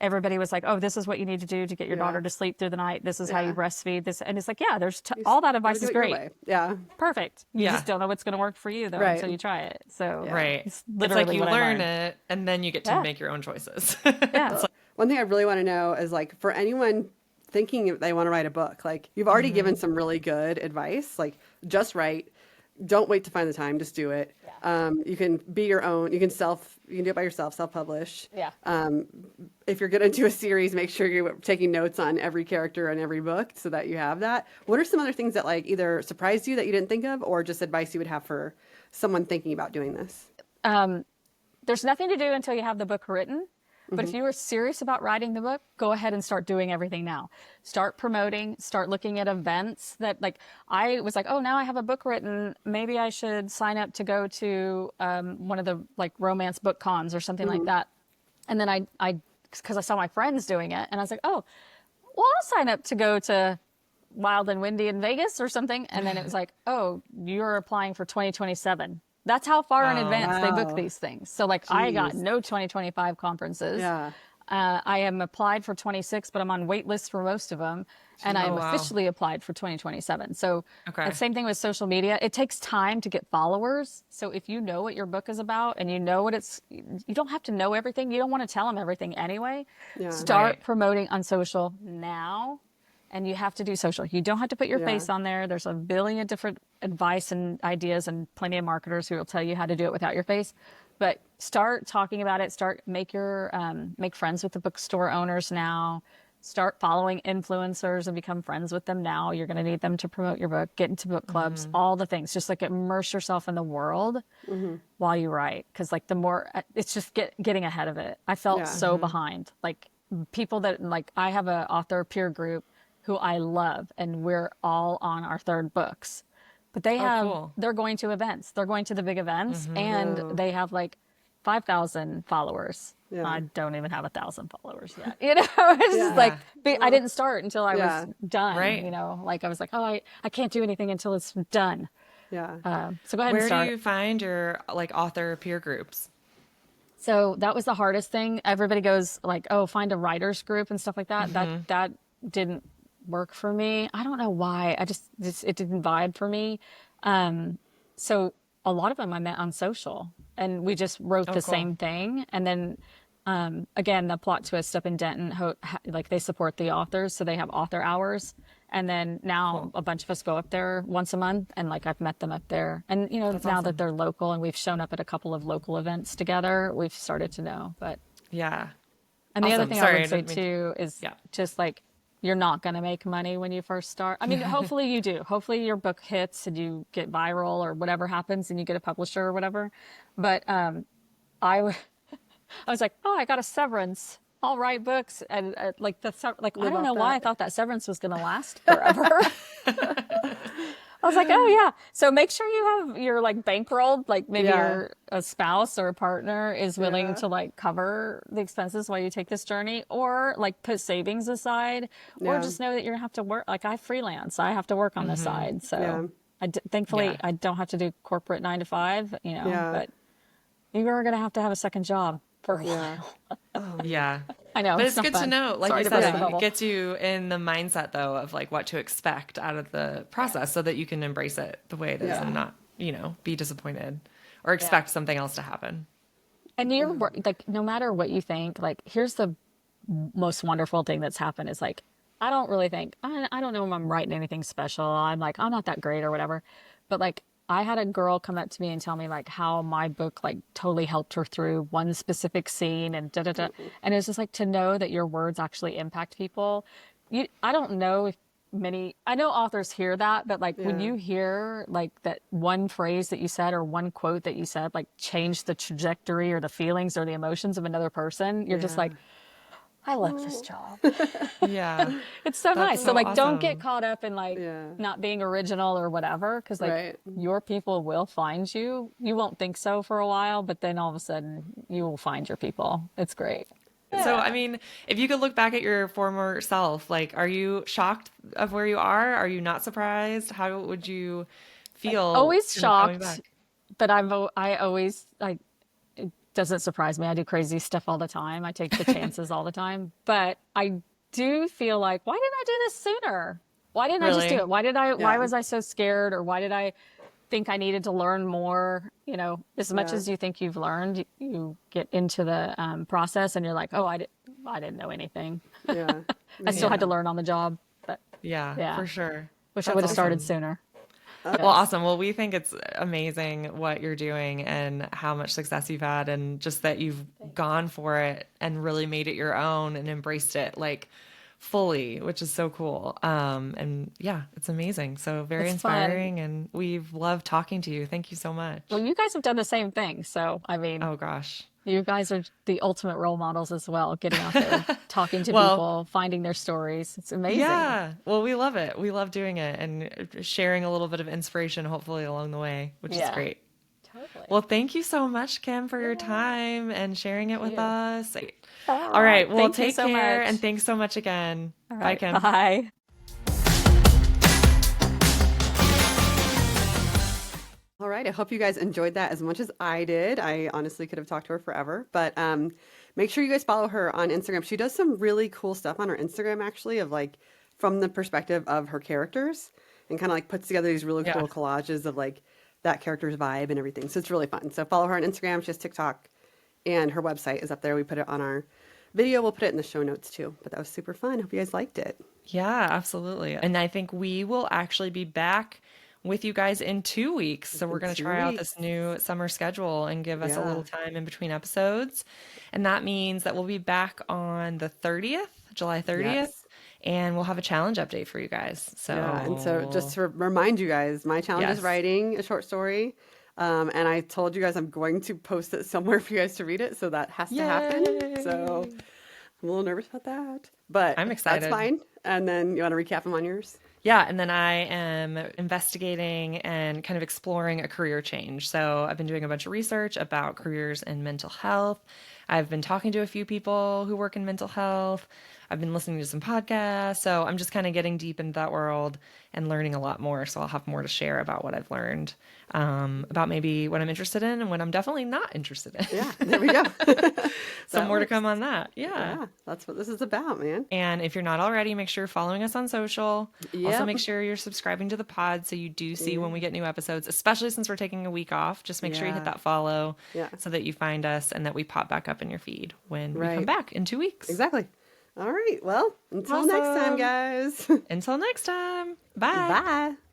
everybody was like, "Oh, this is what you need to do to get your Yeah. daughter to sleep through the night. This is how you Yeah. breastfeed." This, and it's like, yeah, there's all that advice Do is it your great, way. Yeah. perfect. You Yeah. just don't know what's going to work for you though Right. until you try it. So Right. it's It's literally like you what I learn learned. it and then you get to Yeah. make your own choices. Yeah, One thing I really want to know is like for anyone thinking if they want to write a book, like you've already given some really good advice, like just write. Don't wait to find the time. Just do it. You can be your own. You can do it by yourself, self-publish. Yeah. If you're going to do a series, make sure you're taking notes on every character and every book so that you have that. What are some other things that like either surprised you that you didn't think of, or just advice you would have for someone thinking about doing this? there's nothing to do until you have the book written. But if you are serious about writing the book, go ahead and start doing everything now. Start promoting, start looking at events that like, I was like, oh, now I have a book written. Maybe I should sign up to go to one of the like romance book cons or something like that. And then because I saw my friends doing it and I was like, oh, well, I'll sign up to go to Wild and Windy in Vegas or something. And then it was like, oh, you're applying for 2027. That's how far in advance they book Wow. these things. So like I got Jeez. no 2025 conferences. Yeah. I am applied for 26, but I'm on wait lists for most of them. And I am wow. officially applied for 2027. So Okay. the same thing with social media. It takes time to get followers. So if you know what your book is about and you know what you don't have to know everything. You don't want to tell them everything anyway. Yeah. Start Right. promoting on social now. And you have to do social. You don't have to put your Yeah. face on there. There's a billion different advice and ideas and plenty of marketers who will tell you how to do it without your face. But start talking about it. Make friends with the bookstore owners now. start following influencers and become friends with them now. You're going to need them to promote your book, get into book clubs, all the things. Just like immerse yourself in the world while you write. Because like the more, it's just getting ahead of it. I felt Yeah. so behind. Like people that like, I have an author peer group who I love, and we're all on our third books. But Oh, cool. they're going to events. They're going to the big events, and Oh, they have like 5,000 followers. yeah. I don't even have 1,000 followers yet. You know, it's just Yeah. like, Yeah. I didn't start until I was Yeah. done, Right. you know, like I was like, oh, I can't do anything until it's done. Yeah. So go ahead and Where do start. you find your like author peer groups? So that was the hardest thing. Everybody goes like, oh, find a writers group and stuff like that. That didn't work for me. I don't know why. It didn't vibe for me. So a lot of them I met on social, and we just wrote Oh, the cool. same thing. And then again, the plot twist up in Denton, like they support the authors, so they have author hours. And then now Cool. a bunch of us go up there once a month, and like I've met them up there. And you know, That's now that awesome. they're local and we've shown up at a couple of local events together, we've started to know. But Yeah. and the other Awesome. thing I Sorry, would I say didn't mean to. too is Yeah. just like you're not going to make money when you first start. I mean, hopefully you do. Hopefully your book hits and you get viral or whatever happens and you get a publisher or whatever. But I, w- I was like, oh, I got a severance. I'll write books, and like like I Live don't off know why I that. thought that severance was going to last forever. I was like, oh yeah. So make sure you have your like bankrolled, like maybe Yeah. your a spouse or a partner is willing Yeah. to like cover the expenses while you take this journey, or like put savings aside, or Yeah. just know that you're gonna have to work. Like I freelance, I have to work on the side. Yeah. So thankfully Yeah. I don't have to do corporate 9 to 5, you know, Yeah. but you are gonna have to have a second job for a Yeah. while. Oh man. Yeah. I know But it's it's not good to fun. know, like Sorry you to said, burst the Yeah. it bubble. gets you in the mindset though of like what to expect out of the process so that you can embrace it the way it is Yeah. and not, be disappointed or Yeah. expect something else to happen. And like, no matter what you think, like, here's the most wonderful thing that's happened is like, I don't really think, I don't know if I'm writing anything special. I'm like, I'm not that great or whatever. But like, I had a girl come up to me and tell me like how my book like totally helped her through one specific scene and da da da. And it's just like to know that your words actually impact people. I don't know if I know authors hear that, but like when Yeah. you hear like that one phrase that you said or one quote that you said like change the trajectory or the feelings or the emotions of another person, you're just Yeah. like, I love this Oh. job. Yeah. It's so That's nice. So so like don't get awesome. caught up in like Yeah. not being original or whatever, because like Right. your people will find you. You won't think so for a while, but then all of a sudden you will find your people. It's great. So, Yeah. I mean, if you could look back at your former self, like, are you shocked of where you are? Are you not surprised? How would you feel, Always going shocked, back? but I always like it doesn't surprise me. I do crazy stuff all the time. I take the chances all the time, but I do feel like why didn't I do this sooner? Why didn't I just do Really? it? Why Yeah. was I so scared, or why did I think I needed to learn more? You know, as much Yeah. as you think you've learned, you get into the process and you're like, oh, I didn't know anything. Yeah. I still had to Yeah. learn on the job, but Yeah, yeah, for sure. wish I That's would have started awesome. sooner. Well, Yes. awesome. Well, we think it's amazing what you're doing and how much success you've had, and just that you've gone for it and really made it your own and embraced it like fully, which is so cool. And yeah, it's amazing. So very It's fun. inspiring, and we've loved talking to you. Thank you so Well, much. you guys have done the same thing. So, I mean, Oh gosh. you guys are the ultimate role models as well, getting out there, talking to Well, people, finding their stories. It's amazing. yeah. Well, we love it. We love doing it and sharing a little bit of inspiration, hopefully, along the way, which is Yeah, great. totally. Well, thank you so much, Kim, for your Yeah, time and sharing it with you. us. All All right. right. Well, Thank you take so care and much. thanks so much again. All Bye, right. Kim. Bye. All right. I hope you guys enjoyed that as much as I did. I honestly could have talked to her forever, but make sure you guys follow her on Instagram. She does some really cool stuff on her Instagram, actually, of like from the perspective of her characters, and kind of like puts together these really Yeah. cool collages of like that character's vibe and everything. So it's really fun. So follow her on Instagram. She has TikTok, and her website is up there. We put it on our video. We'll put it in the show notes too. But that was super fun. Hope you guys liked it. Yeah, absolutely. And I think we will actually be back with you guys in 2 weeks. So we're In going to two try out weeks. this new summer schedule and give us a Yeah. little time in between episodes. And that means that we'll be back on the 30th July 30th, Yes. and we'll have a challenge update for you guys. Yeah. And so just So, to remind you guys, my challenge is yes. writing a short story. And I told you guys I'm going to post it somewhere for you guys to read it. So that has to happen. So Yay! I'm a little nervous about that, but I'm that's excited. fine. And then you want to recap them on yours? Yeah, and then I am investigating and kind of exploring a career change. So I've been doing a bunch of research about careers in mental health. I've been talking to a few people who work in mental health. I've been listening to some podcasts. So I'm just kind of getting deep into that world and learning a lot more. So I'll have more to share about what I've learned, about maybe what I'm interested in and what I'm definitely not interested in. Yeah, there we go. So That more to works. come on that. Yeah. Yeah, that's what this is about, man. And if you're not already, make sure you're following us on social. Also, Yep. make sure you're subscribing to the pod so you do see Yeah. when we get new episodes, especially since we're taking a week off. Just make sure you hit Yeah. that follow Yeah. so that you find us and that we pop back up in your feed when we come Right. back in 2 weeks. Exactly. All right. Well, until next time, Awesome. guys. Until next time. Bye. Bye.